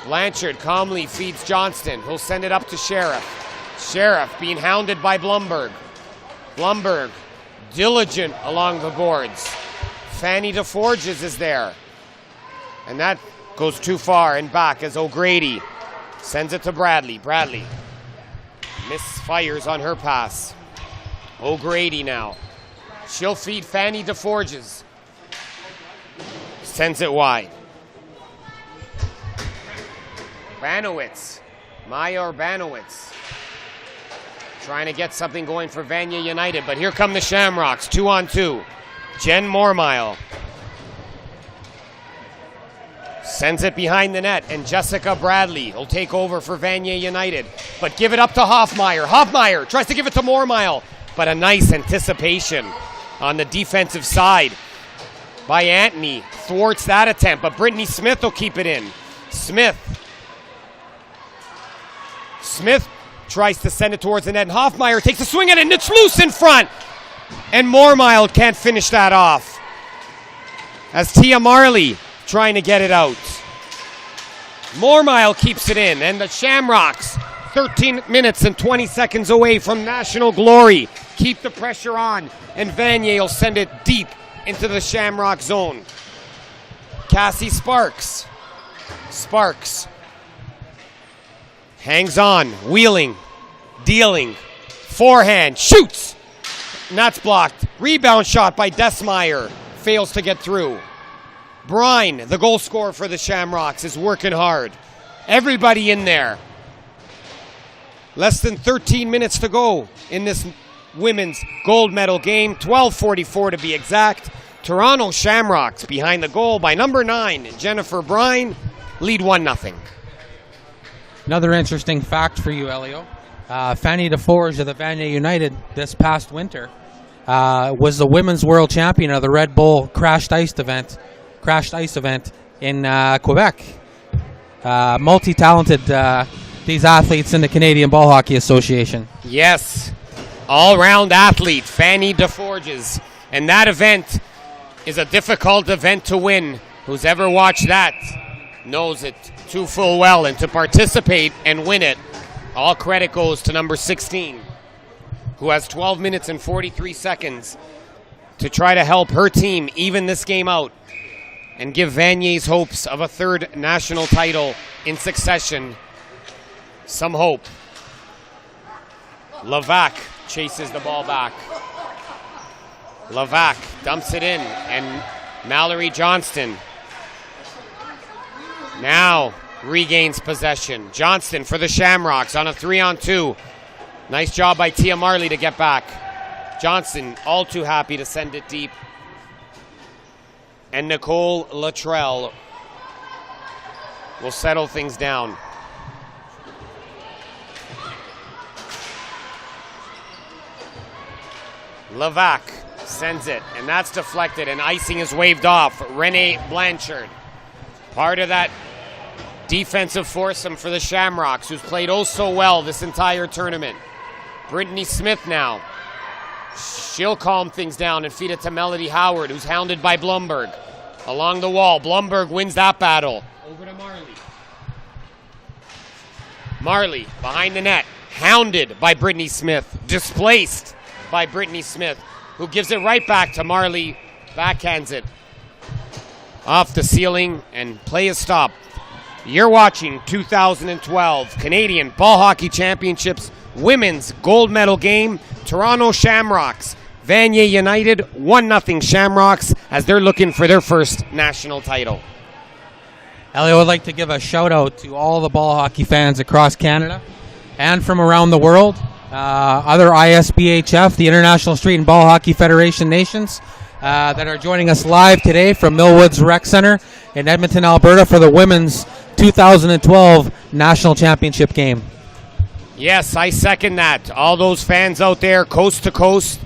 Blanchard calmly feeds Johnston, who'll send it up to Sheriff. Sheriff being hounded by Blumberg. Blumberg diligent along the boards. Fanny DeForges is there. And that goes too far and back as O'Grady sends it to Bradley. Bradley misfires on her pass. O'Grady now. She'll feed Fanny DeForges. Sends it wide. Banowitz. Maya Banowitz. Trying to get something going for Vanier United, but here come the Shamrocks, 2-on-2. Jen Mormile sends it behind the net, and Jessica Bradley will take over for Vanier United, but give it up to Hoffmeyer. Hoffmeyer tries to give it to Mormile. but a nice anticipation on the defensive side by Anthony. Thwarts that attempt, but Brittany Smith will keep it in. Smith tries to send it towards the net, and Hoffmeyer takes a swing at it, and it's loose in front. And Mormile can't finish that off, as Tia Marley trying to get it out. Mormile keeps it in, and the Shamrocks, 13 minutes and 20 seconds away from national glory, keep the pressure on, and Vanier will send it deep into the Shamrock zone. Cassie Sparks hangs on, wheeling, dealing, forehand, shoots, and that's blocked. Rebound shot by Desmeyer, fails to get through. Brine, the goal scorer for the Shamrocks, is working hard. Everybody in there. Less than 13 minutes to go in this women's gold medal game, 12:44 to be exact. Toronto Shamrocks behind the goal by number 9, Jennifer Brine, lead 1-0. Another interesting fact for you, Elio. Fanny DeForge of the Vanier United this past winter was the women's world champion of the Red Bull crashed ice event in Quebec. Multi-talented, these athletes in the Canadian Ball Hockey Association. Yes, all-round athlete, Fanny DeForges. And that event is a difficult event to win. Who's ever watched that knows it too full well. And to participate and win it, all credit goes to number 16, who has 12 minutes and 43 seconds to try to help her team even this game out and give Vanier's hopes of a third national title in succession some hope. Levac chases the ball back. Levac dumps it in, and Mallory Johnston now regains possession. Johnston for the Shamrocks on a 3-on-2. Nice job by Tia Marley to get back. Johnston all too happy to send it deep. And Nicole Luttrell will settle things down. Levac sends it, and that's deflected, and icing is waved off. Renee Blanchard, part of that defensive foursome for the Shamrocks, who's played oh so well this entire tournament. Brittany Smith now. She'll calm things down and feed it to Melody Howard, who's hounded by Blumberg. Along the wall, Blumberg wins that battle. Over to Marley. Marley behind the net, hounded by Brittany Smith, displaced by Brittany Smith, who gives it right back to Marley, backhands it off the ceiling, and play is stopped. You're watching 2012 Canadian Ball Hockey Championships Women's Gold Medal Game. Toronto Shamrocks, Vanier United, 1-0 Shamrocks as they're looking for their first national title. Elliot would like to give a shout out to all the ball hockey fans across Canada and from around the world. Other ISBHF, the International Street and Ball Hockey Federation nations, that are joining us live today from Millwoods Rec Center in Edmonton, Alberta for the Women's 2012 National Championship game. Yes, I second that. All those fans out there, coast to coast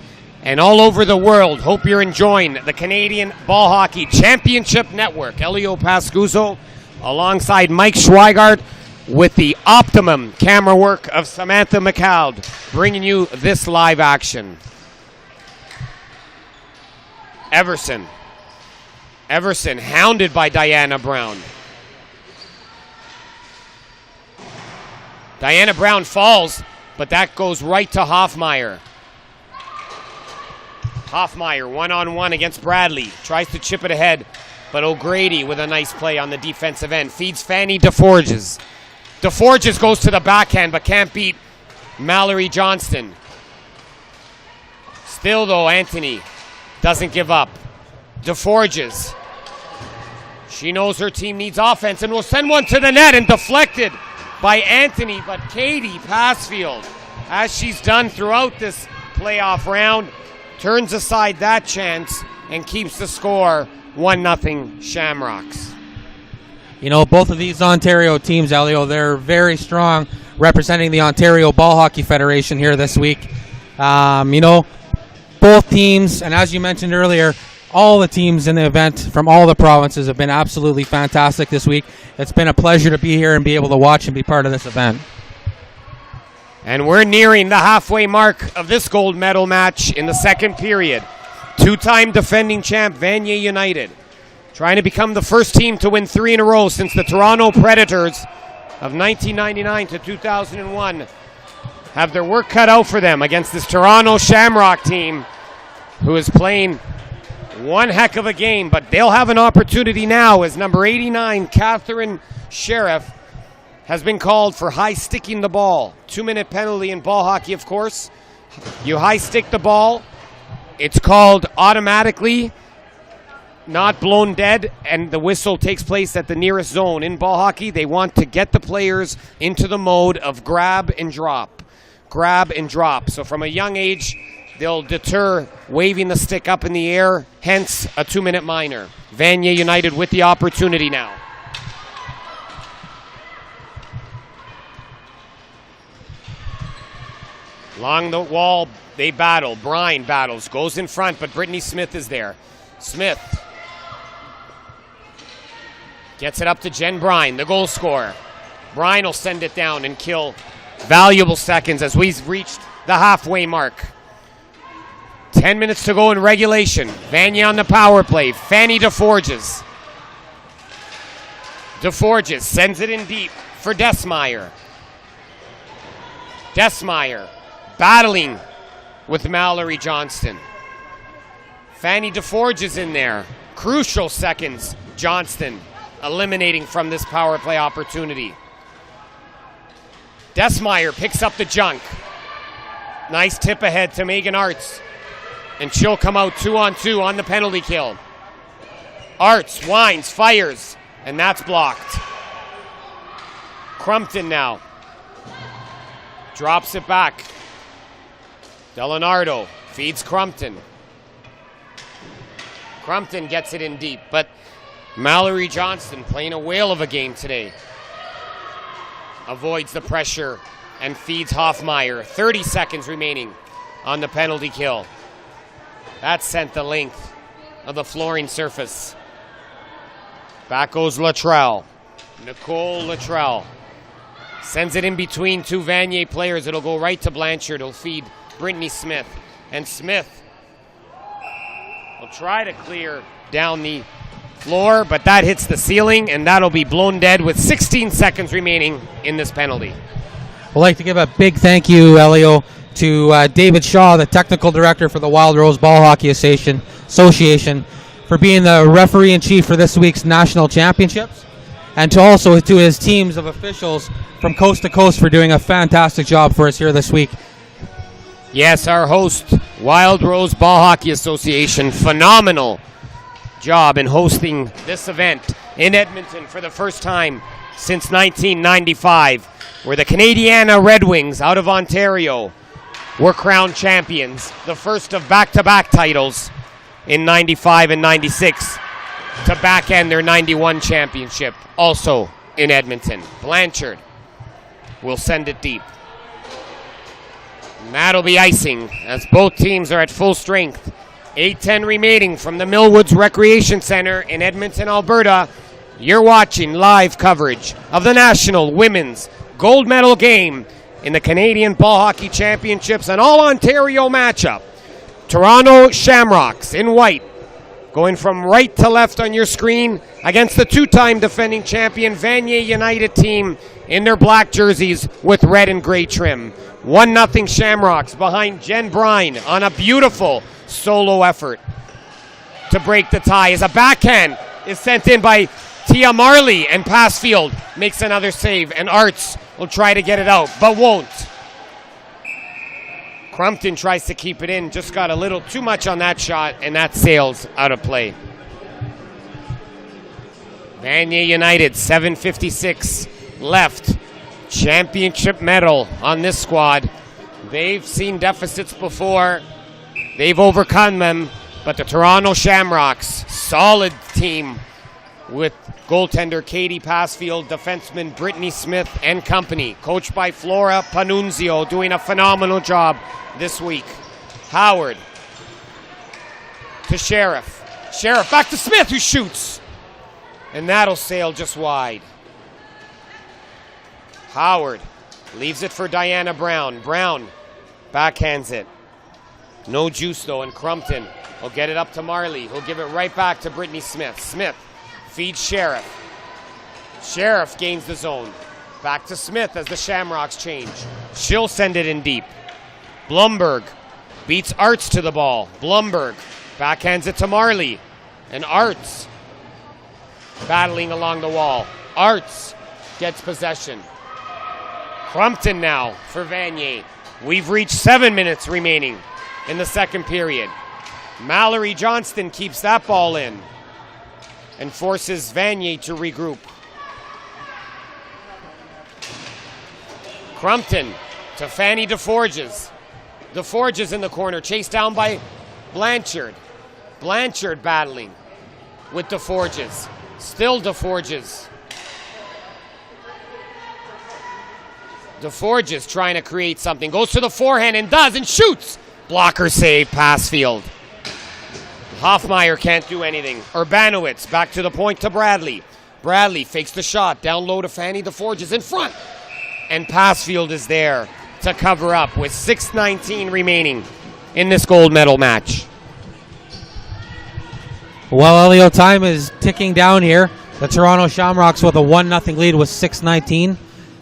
and all over the world, hope you're enjoying the Canadian Ball Hockey Championship Network. Elio Pascuzzo alongside Mike Schweigart with the optimum camera work of Samantha McCald, bringing you this live action. Everson hounded by Diana Brown. Diana Brown falls, but that goes right to Hoffmeyer. Hoffmeyer one-on-one against Bradley. Tries to chip it ahead, but O'Grady with a nice play on the defensive end. Feeds Fanny DeForges. DeForges goes to the backhand, but can't beat Mallory Johnston. Still, though, Anthony doesn't give up. DeForges. She knows her team needs offense and will send one to the net, and deflected by Anthony, but Katie Passfield, as she's done throughout this playoff round, turns aside that chance and keeps the score 1-0 Shamrocks. You know, both of these Ontario teams, Elio, they're very strong, representing the Ontario Ball Hockey Federation here this week. Both teams, and as you mentioned earlier, all the teams in the event from all the provinces have been absolutely fantastic this week. It's been a pleasure to be here and be able to watch and be part of this event. And we're nearing the halfway mark of this gold medal match in the second period. Two-time defending champ Vanier United trying to become the first team to win 3 in a row since the Toronto Predators of 1999 to 2001 have their work cut out for them against this Toronto Shamrock team who is playing one heck of a game, but they'll have an opportunity now as number 89, Catherine Sheriff, has been called for high sticking the ball. 2-minute penalty in ball hockey, of course. You high stick the ball, it's called automatically, not blown dead, and the whistle takes place at the nearest zone. In ball hockey, they want to get the players into the mode of grab and drop. Grab and drop. So from a young age, they'll deter waving the stick up in the air, hence a 2-minute minor. Vanier United with the opportunity now. Along the wall, they battle. Brine battles, goes in front, but Brittany Smith is there. Smith gets it up to Jen Brine, the goal scorer. Brine will send it down and kill valuable seconds as we've reached the halfway mark. 10 minutes to go in regulation. Vanier on the power play. Fanny DeForges. DeForges sends it in deep for Desmeyer. Desmeyer battling with Mallory Johnston. Fanny DeForges in there. Crucial seconds. Johnston eliminating from this power play opportunity. Desmeyer picks up the junk. Nice tip ahead to Megan Arts. And she'll come out 2-on-2 on the penalty kill. Arts winds, fires, and that's blocked. Crumpton now. Drops it back. Delenardo feeds Crumpton. Crumpton gets it in deep, but Mallory Johnston playing a whale of a game today. Avoids the pressure and feeds Hoffmeyer. 30 seconds remaining on the penalty kill. That sent the length of the flooring surface. Back goes Luttrell. Nicole Luttrell sends it in between two Vanier players. It'll go right to Blanchard. It'll feed Brittany Smith. And Smith will try to clear down the floor, but that hits the ceiling, and that'll be blown dead with 16 seconds remaining in this penalty. I'd like to give a big thank you, Elio, to David Shaw, the technical director for the Wild Rose Ball Hockey Association, for being the referee-in-chief for this week's national championships, and also to his teams of officials from coast to coast for doing a fantastic job for us here this week. Yes, our host, Wild Rose Ball Hockey Association, phenomenal job in hosting this event in Edmonton for the first time since 1995, where the Canadiana Red Wings out of Ontario were crowned champions, the first of back-to-back titles in 95 and 96 to back-end their 91 championship, also in Edmonton. Blanchard will send it deep. And that'll be icing as both teams are at full strength. 8:10 remaining from the Millwoods Recreation Center in Edmonton, Alberta. You're watching live coverage of the National Women's Gold Medal Game in the Canadian Ball Hockey Championships, an all-Ontario matchup. Toronto Shamrocks in white, going from right to left on your screen against the two-time defending champion Vanier United team in their black jerseys with red and gray trim. 1-0 Shamrocks behind Jen Brine on a beautiful solo effort to break the tie as a backhand is sent in by Tia Marley, and Passfield makes another save, and Arts will try to get it out, but won't. Crumpton tries to keep it in, just got a little too much on that shot, and that sails out of play. Vanier United, 7:56 left. Championship medal on this squad. They've seen deficits before. They've overcome them, but the Toronto Shamrocks, solid team with goaltender Katie Passfield, defenseman Brittany Smith and company. Coached by Flora Panunzio, doing a phenomenal job this week. Howard to Sheriff. Sheriff back to Smith, who shoots. And that'll sail just wide. Howard leaves it for Diana Brown. Brown backhands it. No juice though, and Crumpton will get it up to Marley, who'll give it right back to Brittany Smith. Smith feeds Sheriff. Sheriff gains the zone. Back to Smith as the Shamrocks change. She'll send it in deep. Blumberg beats Arts to the ball. Blumberg backhands it to Marley. And Arts battling along the wall. Arts gets possession. Crumpton now for Vanier. We've reached 7 minutes remaining in the second period. Mallory Johnston keeps that ball in and forces Vanier to regroup. Crumpton to Fanny DeForges. DeForges in the corner, chased down by Blanchard. Blanchard battling with DeForges. Still DeForges. DeForges trying to create something. Goes to the forehand and does, and shoots. Blocker save, Passfield. Hoffmeyer can't do anything. Urbanowitz back to the point to Bradley. Bradley fakes the shot. Down low to Fanny DeForges in front. And Passfield is there to cover up with 6:19 remaining in this gold medal match. Well, Elio, time is ticking down here. The Toronto Shamrocks with a 1-0 lead with 6:19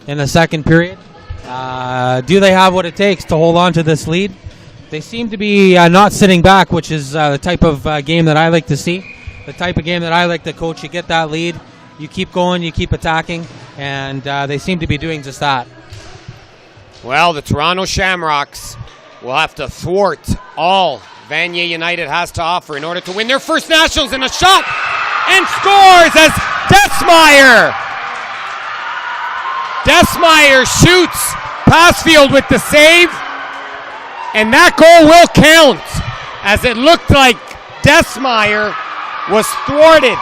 in the second period. Do they have what it takes to hold on to this lead? They seem to be not sitting back, which is the type of game that I like to see. The type of game that I like to coach. You get that lead, you keep going, you keep attacking, and they seem to be doing just that. Well, the Toronto Shamrocks will have to thwart all Vanier United has to offer in order to win their first nationals. In a shot and scores as Desmeyer shoots. Passfield with the save, and that goal will count, as it looked like Desmeyer was thwarted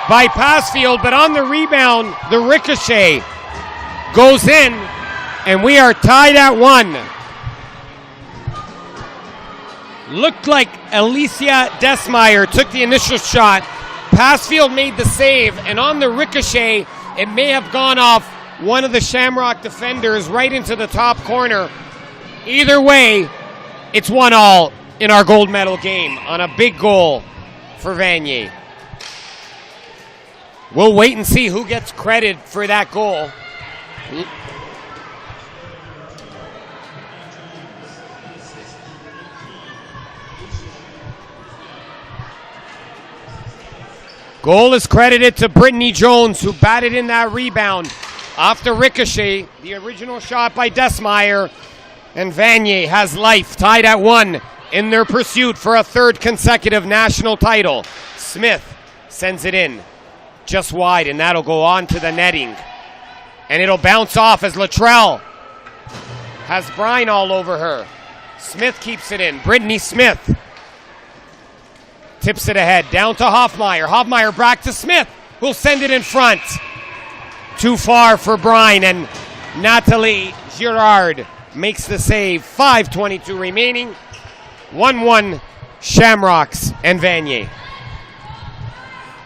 by Passfield, but on the rebound, the ricochet goes in, and we are tied at 1. Looked like Alicia Desmeyer took the initial shot. Passfield made the save, and on the ricochet, it may have gone off one of the Shamrock defenders right into the top corner. Either way, it's 1-1 in our gold medal game on a big goal for Vanier. We'll wait and see who gets credit for that goal. Goal is credited to Brittany Jones, who batted in that rebound off the ricochet. The original shot by Desmeyer. And Vanier has life, tied at 1 in their pursuit for a third consecutive national title. Smith sends it in just wide, and that'll go on to the netting. And it'll bounce off as Luttrell has brine all over her. Smith keeps it in. Brittany Smith tips it ahead, down to Hoffmeyer. Hoffmeyer back to Smith, who'll send it in front. Too far for brine, and Nathalie Girard makes the save. 5:22 remaining. 1-1 Shamrocks and Vanier.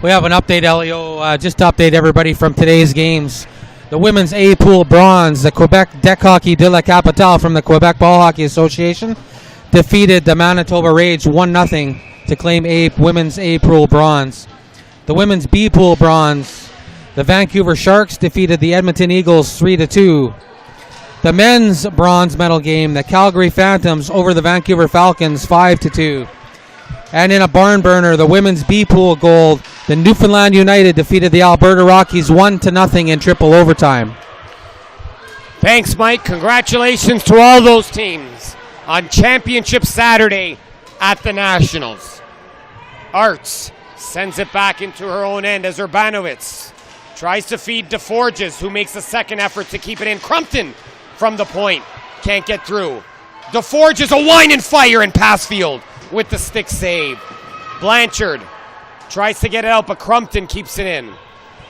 We have an update, Elio, just to update everybody from today's games. The women's A pool bronze, the Quebec Deck Hockey de la Capitale from the Quebec Ball Hockey Association defeated the Manitoba Rage 1-0 to claim women's A pool bronze. The women's B pool bronze, the Vancouver Sharks defeated the Edmonton Eagles 3-2. The men's bronze medal game, the Calgary Phantoms over the Vancouver Falcons 5-2. And in a barn burner, the women's B pool gold, the Newfoundland United defeated the Alberta Rockies 1-0 in triple overtime. Thanks, Mike. Congratulations to all those teams on Championship Saturday at the Nationals. Arts sends it back into her own end as Urbanowitz tries to feed DeForges, who makes a second effort to keep it in. Crumpton from the point can't get through. DeForges a wine and fire, and Passfield with the stick save. Blanchard Tries to get it out, but Crumpton keeps it in.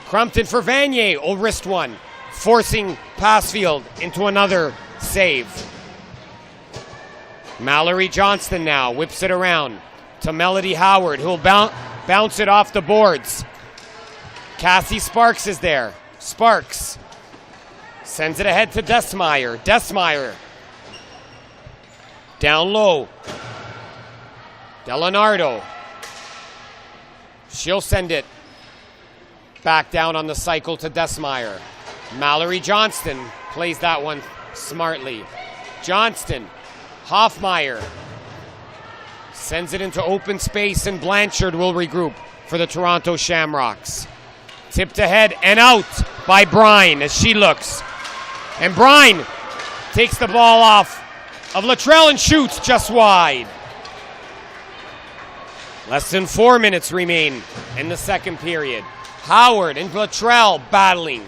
Crumpton for Vanier. Oh, wrist one. Forcing Passfield into another save. Mallory Johnston now whips it around to Melody Howard, who'll bounce it off the boards. Cassie Sparks is there. Sparks sends it ahead to Desmeyer. Desmeyer down low. Delenardo. She'll send it back down on the cycle to Desmeyer. Mallory Johnston plays that one smartly. Johnston. Hoffmeyer sends it into open space, and Blanchard will regroup for the Toronto Shamrocks. Tipped ahead and out by Brine as she looks. And Brine takes the ball off of Luttrell and shoots just wide. Less than 4 minutes remain in the second period. Howard and Luttrell battling.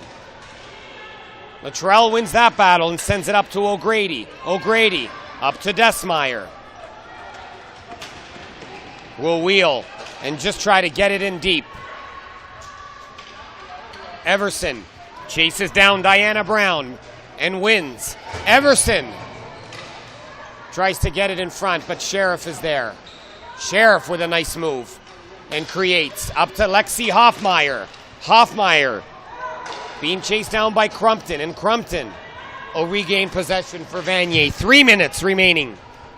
Luttrell wins that battle and sends it up to O'Grady. O'Grady up to Desmeyer. Will wheel and just try to get it in deep. Everson chases down Diana Brown and wins. Everson tries to get it in front, but Sheriff is there. Sheriff with a nice move and creates. Up to Lexi Hoffmeyer. Hoffmeyer being chased down by Crumpton, and Crumpton will regain possession for Vanier. 3 minutes remaining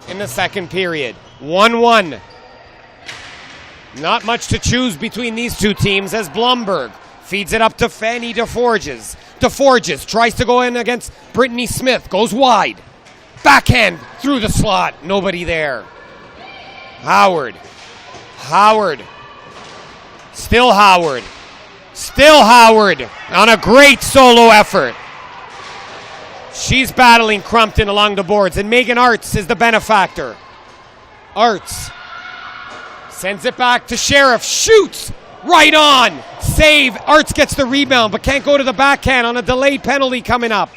in the second period. 1-1. Not much to choose between these two teams as Blumberg feeds it up to Fanny DeForges. DeForges tries to go in against Brittany Smith. Goes wide. Backhand through the slot. Nobody there. Howard. Howard. Still Howard. Still Howard on a great solo effort. She's battling Crumpton along the boards, and Megan Arts is the benefactor. Arts sends it back to Sheriff. Shoots right on. Save. Arts gets the rebound, but can't go to the backhand on a delayed penalty coming up.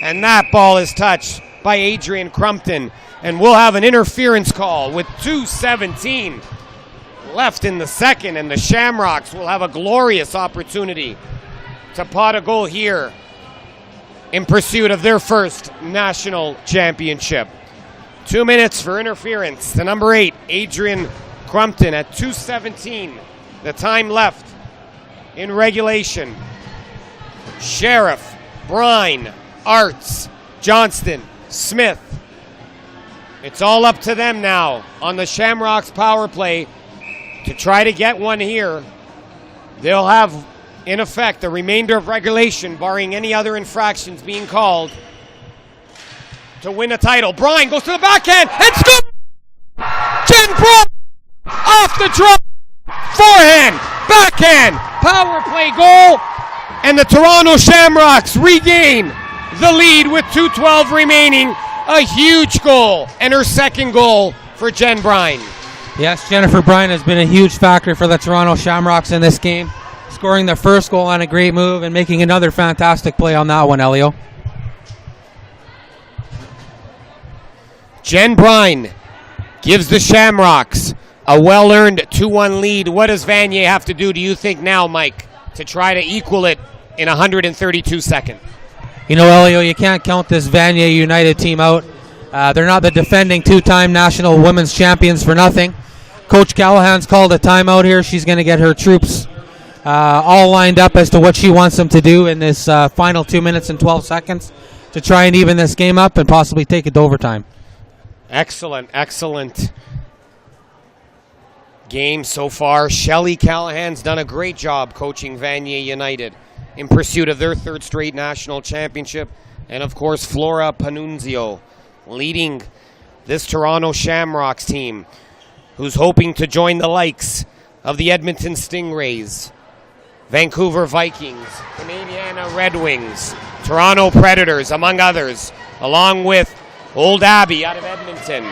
And that ball is touched by Adrian Crumpton. And we'll have an interference call with 2:17 left in the second, and the Shamrocks will have a glorious opportunity to pot a goal here in pursuit of their first national championship. 2 minutes for interference. The number 8, Adrian Crumpton, at 2:17. The time left in regulation. Sheriff, Brine, Arts, Johnston, Smith. It's all up to them now on the Shamrocks power play to try to get one here. They'll have, in effect, the remainder of regulation, barring any other infractions being called, to win a title. Brine goes to the backhand and scores! Jen Brine off the draw. Forehand, backhand, power play goal, and the Toronto Shamrocks regain the lead with 2:12 remaining. A huge goal, and her second goal for Jen Brine. Yes, Jennifer Brine has been a huge factor for the Toronto Shamrocks in this game, scoring the first goal on a great move and making another fantastic play on that one, Elio. Jen Brine gives the Shamrocks a well-earned 2-1 lead. What does Vanier have to do, do you think now, Mike, to try to equal it in 132 seconds? You know, Elio, you can't count this Vanier United team out. They're not the defending two-time national women's champions for nothing. Coach Callahan's called a timeout here. She's going to get her troops all lined up as to what she wants them to do in this final 2 minutes and 12 seconds to try and even this game up and possibly take it to overtime. Excellent, excellent game so far. Shelley Callahan's done a great job coaching Vanier United in pursuit of their third straight national championship. And of course, Flora Panunzio leading this Toronto Shamrocks team, who's hoping to join the likes of the Edmonton Stingrays, Vancouver Vikings, Canadiana Red Wings, Toronto Predators, among others, along with Old Abbey out of Edmonton.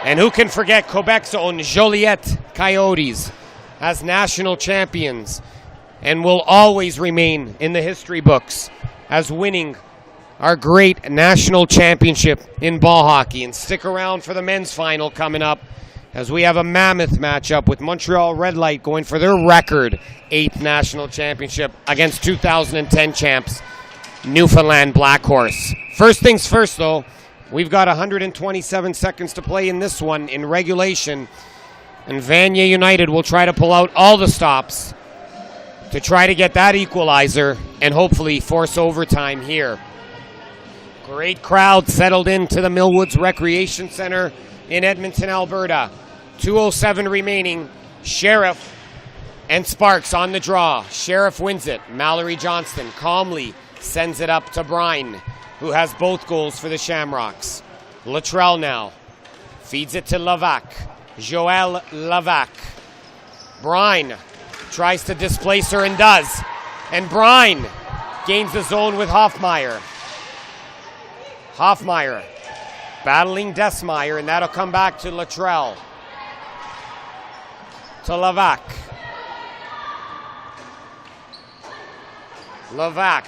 And who can forget Quebec's own Joliette Coyotes as national champions, and will always remain in the history books as winning our great national championship in ball hockey. And stick around for the men's final coming up as we have a mammoth matchup with Montreal Red Light going for their record 8th national championship against 2010 champs Newfoundland Black Horse. First things first, though, we've got 127 seconds to play in this one in regulation, and Vanier United will try to pull out all the stops to try to get that equalizer and hopefully force overtime here. Great crowd settled into the Millwoods Recreation Center in Edmonton, Alberta. 2:07 remaining. Sheriff and Sparks on the draw. Sheriff wins it. Mallory Johnston calmly sends it up to Brine, who has both goals for the Shamrocks. Luttrell now feeds it to Lavac. Joël Lavac. Brine tries to displace her and does. And Brine gains the zone with Hoffmeyer. Hoffmeyer battling Desmeyer, and that'll come back to Luttrell. To Lavac. Lavac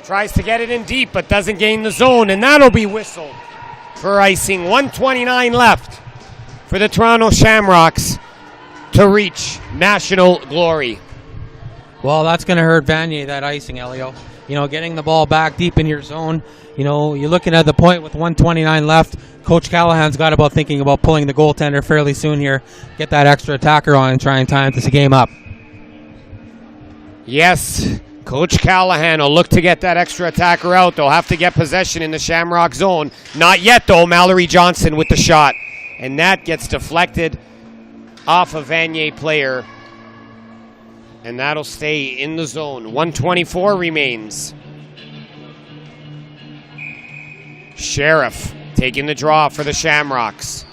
tries to get it in deep, but doesn't gain the zone, and that'll be whistled for icing. 1:29 left for the Toronto Shamrocks to reach national glory. Well, that's going to hurt Vanier, that icing, Elio. You know, getting the ball back deep in your zone. You know, you're looking at the point with 1:29 left. Coach Callahan's got about thinking about pulling the goaltender fairly soon here. Get that extra attacker on and try and time this game up. Yes, Coach Callahan will look to get that extra attacker out. They'll have to get possession in the Shamrock zone. Not yet, though. Mallory Johnson with the shot. And that gets deflected off a Vanier player. And that'll stay in the zone. 1:24 remains. Sheriff taking the draw for the Shamrocks.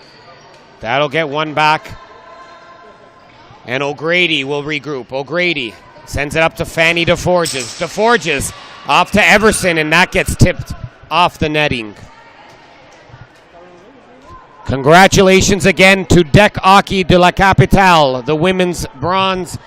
That'll get one back. And O'Grady will regroup. O'Grady sends it up to Fanny DeForges. DeForges off to Everson, and that gets tipped off the netting. Congratulations again to Dec Hockey de la Capitale, the women's bronze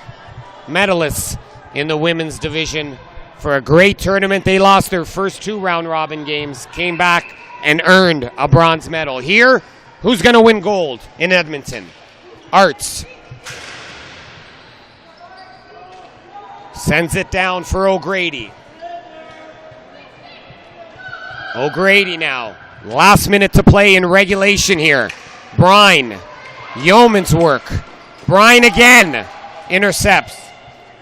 medalists in the women's division, for a great tournament. They lost their first 2 round-robin games, came back and earned a bronze medal. Here, who's going to win gold in Edmonton? Arts sends it down for O'Grady. O'Grady now. Last minute to play in regulation here. Brine. Yeoman's work. Brine again intercepts.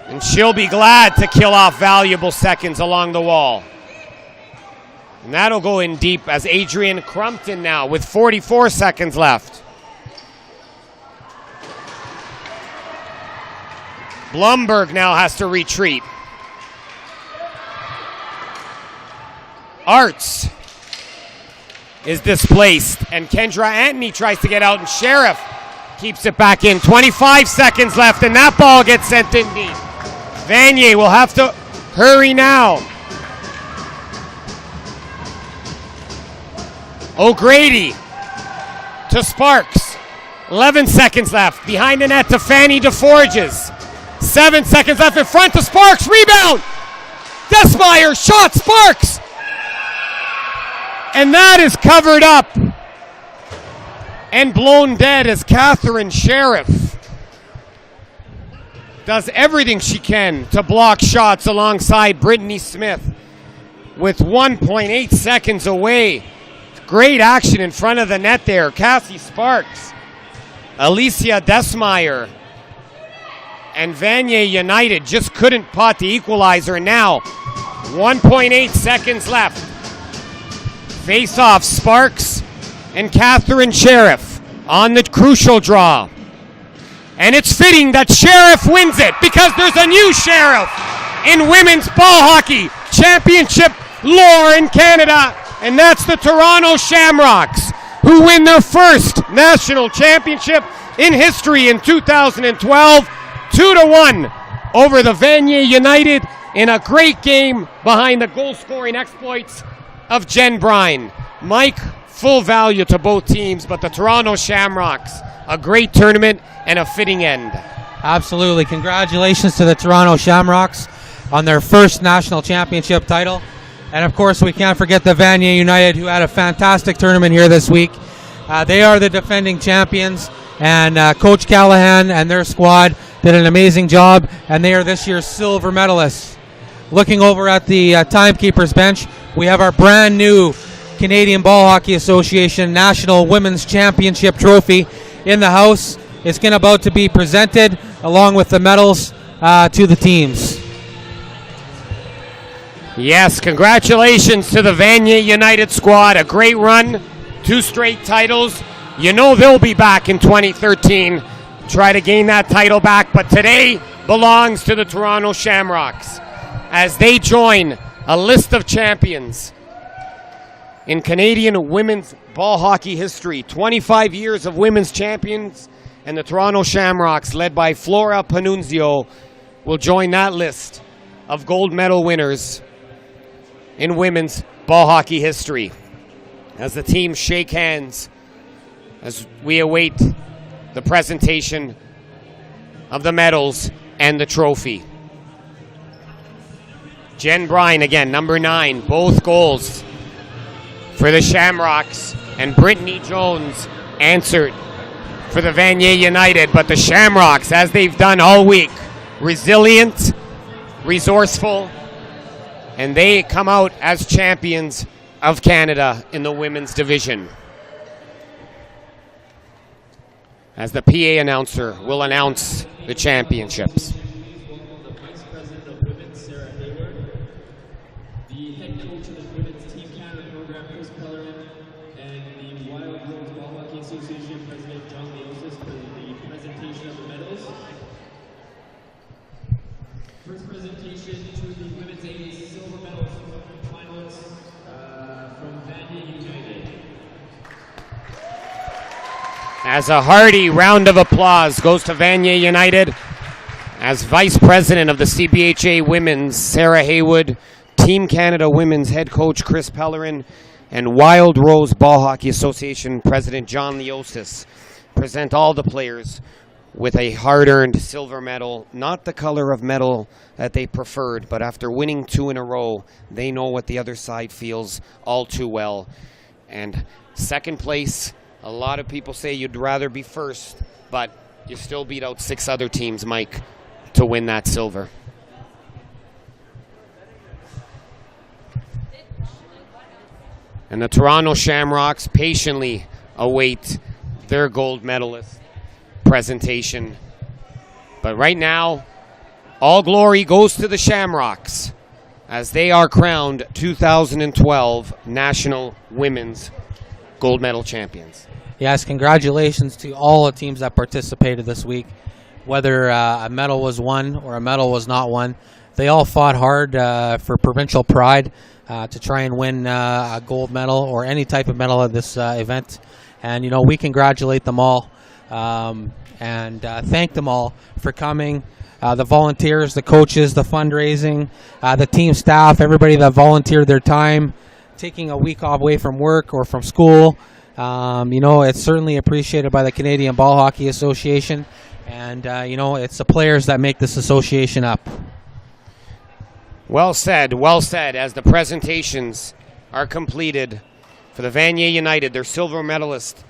And she'll be glad to kill off valuable seconds along the wall. And that'll go in deep as Adrian Crumpton now with 44 seconds left. Blumberg now has to retreat. Arts is displaced, and Kendra Antony tries to get out, and Sheriff keeps it back in. 25 seconds left, and that ball gets sent in deep. Vanier will have to hurry now. O'Grady to Sparks. 11 seconds left. Behind the net to Fanny DeForges. 7 seconds left in front to Sparks. Rebound. Desmeyer shot. Sparks. And that is covered up and blown dead as Catherine Sheriff does everything she can to block shots alongside Brittany Smith with 1.8 seconds away. Great action in front of the net there. Cassie Sparks, Alicia Desmeyer, and Vanier United just couldn't pot the equalizer. Now, 1.8 seconds left. Face-off, Sparks and Catherine Sheriff on the crucial draw. And it's fitting that Sheriff wins it because there's a new Sheriff in women's ball hockey championship lore in Canada, and that's the Toronto Shamrocks, who win their first national championship in history in 2012, 2-1 over the Vanier United in a great game behind the goal-scoring exploits of Jen Brine. Mike, full value to both teams, but the Toronto Shamrocks, a great tournament and a fitting end. Absolutely. Congratulations to the Toronto Shamrocks on their first national championship title. And of course, we can't forget the Vanier United, who had a fantastic tournament here this week. They are the defending champions, and Coach Callahan and their squad did an amazing job, and they are this year's silver medalists. Looking over at the timekeeper's bench, we have our brand new Canadian Ball Hockey Association National Women's Championship trophy in the house. It's about to be presented along with the medals to the teams. Yes, congratulations to the Vanier United squad. A great run, 2 straight titles. You know they'll be back in 2013, try to gain that title back, but today belongs to the Toronto Shamrocks as they join a list of champions in Canadian women's ball hockey history. 25 years of women's champions, and the Toronto Shamrocks, led by Flora Panunzio, will join that list of gold medal winners in women's ball hockey history. As the teams shake hands, as we await the presentation of the medals and the trophy. Jen Bryan again, number 9, both goals for the Shamrocks, and Brittany Jones answered for the Vanier United. But the Shamrocks, as they've done all week, resilient, resourceful, and they come out as champions of Canada in the women's division. As the PA announcer will announce the championships. The Vice President of Women, Sarah Hayward, the head coach of the Women's Team Canada program, Chris Pellerin, and the Wild Rose Ball Hockey Association President, John Leosis, for the presentation of the medals. First presentation to the Women's A silver medals finalists from Vanier United. As a hearty round of applause goes to Vanier United, as Vice President of the CBHA Women's, Sarah Haywood, Team Canada Women's head coach Chris Pellerin, and Wild Rose Ball Hockey Association President John Leosis present all the players with a hard-earned silver medal, not the color of medal that they preferred, but after winning 2 in a row, they know what the other side feels all too well. And second place, a lot of people say you'd rather be first, but you still beat out 6 other teams, Mike, to win that silver. And the Toronto Shamrocks patiently await their gold medalist presentation. But right now, all glory goes to the Shamrocks as they are crowned 2012 National Women's Gold Medal Champions. Yes, congratulations to all the teams that participated this week. Whether a medal was won or a medal was not won, they all fought hard for provincial pride to try and win a gold medal or any type of medal at this event. And, you know, we congratulate them all and thank them all for coming. The volunteers, the coaches, the fundraising, the team staff, everybody that volunteered their time, taking a week off away from work or from school. You know, it's certainly appreciated by the Canadian Ball Hockey Association. And, you know, it's the players that make this association up. Well said, as the presentations are completed for the Vanier United, their silver medalist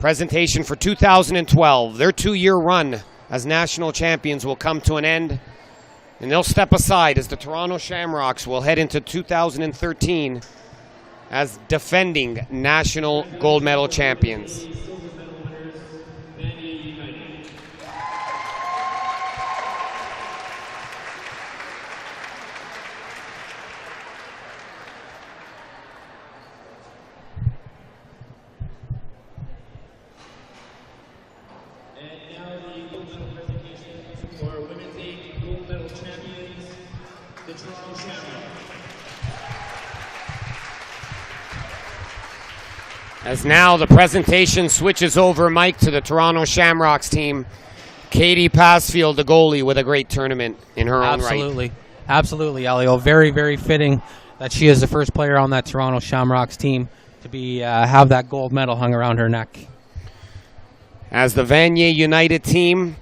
presentation for 2012. Their 2-year run as national champions will come to an end, and they'll step aside as the Toronto Shamrocks will head into 2013 as defending national gold medal champions. As now the presentation switches over, Mike, to the Toronto Shamrocks team. Katie Passfield, the goalie, with a great tournament in her own right. Absolutely, Elio. Very, very fitting that she is the first player on that Toronto Shamrocks team to be have that gold medal hung around her neck. As the Vanier United team,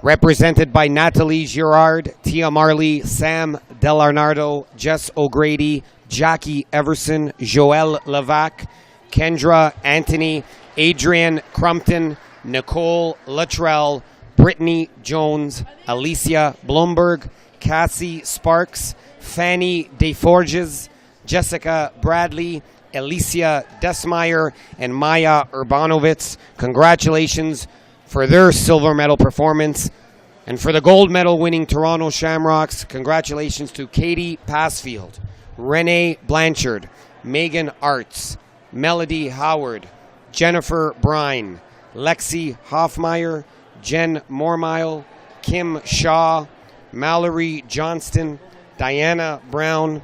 represented by Natalie Girard, Tia Marley, Sam Delarnado, Jess O'Grady, Jackie Everson, Joelle Levac, Kendra, Anthony, Adrian, Crumpton, Nicole, Luttrell, Brittany Jones, Alicia Blomberg, Cassie Sparks, Fanny DeForges, Jessica Bradley, Alicia Desmeyer, and Maya Urbanovitz. Congratulations for their silver medal performance. And for the gold medal winning Toronto Shamrocks, congratulations to Katie Passfield, Renee Blanchard, Megan Arts, Melody Howard, Jennifer Brine, Lexi Hoffmeyer, Jen Mormile, Kim Shaw, Mallory Johnston, Diana Brown,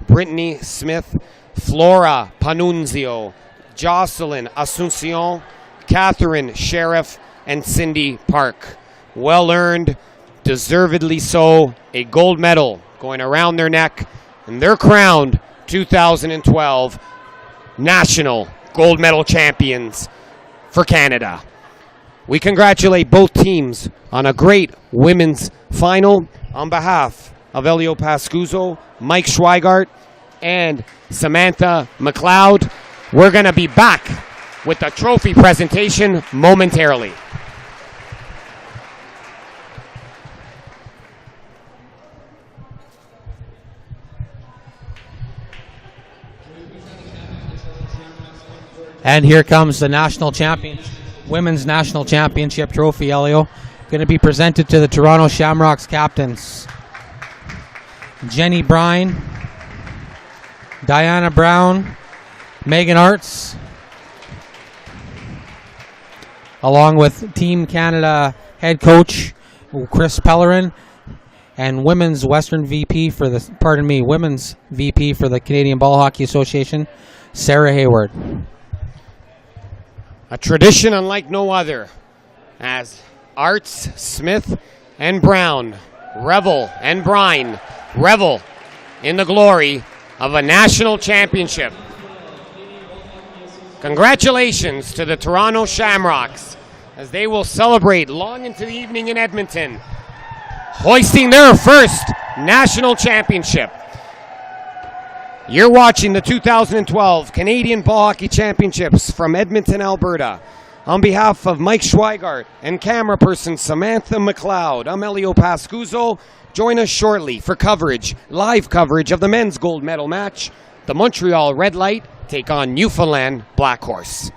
Brittany Smith, Flora Panunzio, Jocelyn Asuncion, Catherine Sheriff, and Cindy Park. Well earned, deservedly so, a gold medal going around their neck, and they're crowned 2012 National Gold Medal Champions for Canada. We congratulate both teams on a great women's final. On behalf of Elio Pascuzzo, Mike Schweigart, and Samantha McLeod, we're going to be back with the trophy presentation momentarily. And here comes the national champion, women's national championship trophy, Elio. Going to be presented to the Toronto Shamrocks captains. Jenny Brine, Diana Brown, Megan Arts, along with Team Canada head coach Chris Pellerin, and women's VP for the Canadian Ball Hockey Association, Sarah Hayward. A tradition unlike no other, as Arts, Smith, and Brown revel, and Brine revel in the glory of a national championship. Congratulations to the Toronto Shamrocks as they will celebrate long into the evening in Edmonton, hoisting their first national championship. You're watching the 2012 Canadian Ball Hockey Championships from Edmonton, Alberta. On behalf of Mike Schweigart and camera person Samantha McLeod, I'm Elio Pascuzzo. Join us shortly for live coverage of the men's gold medal match. The Montreal Red Light take on Newfoundland Black Horse.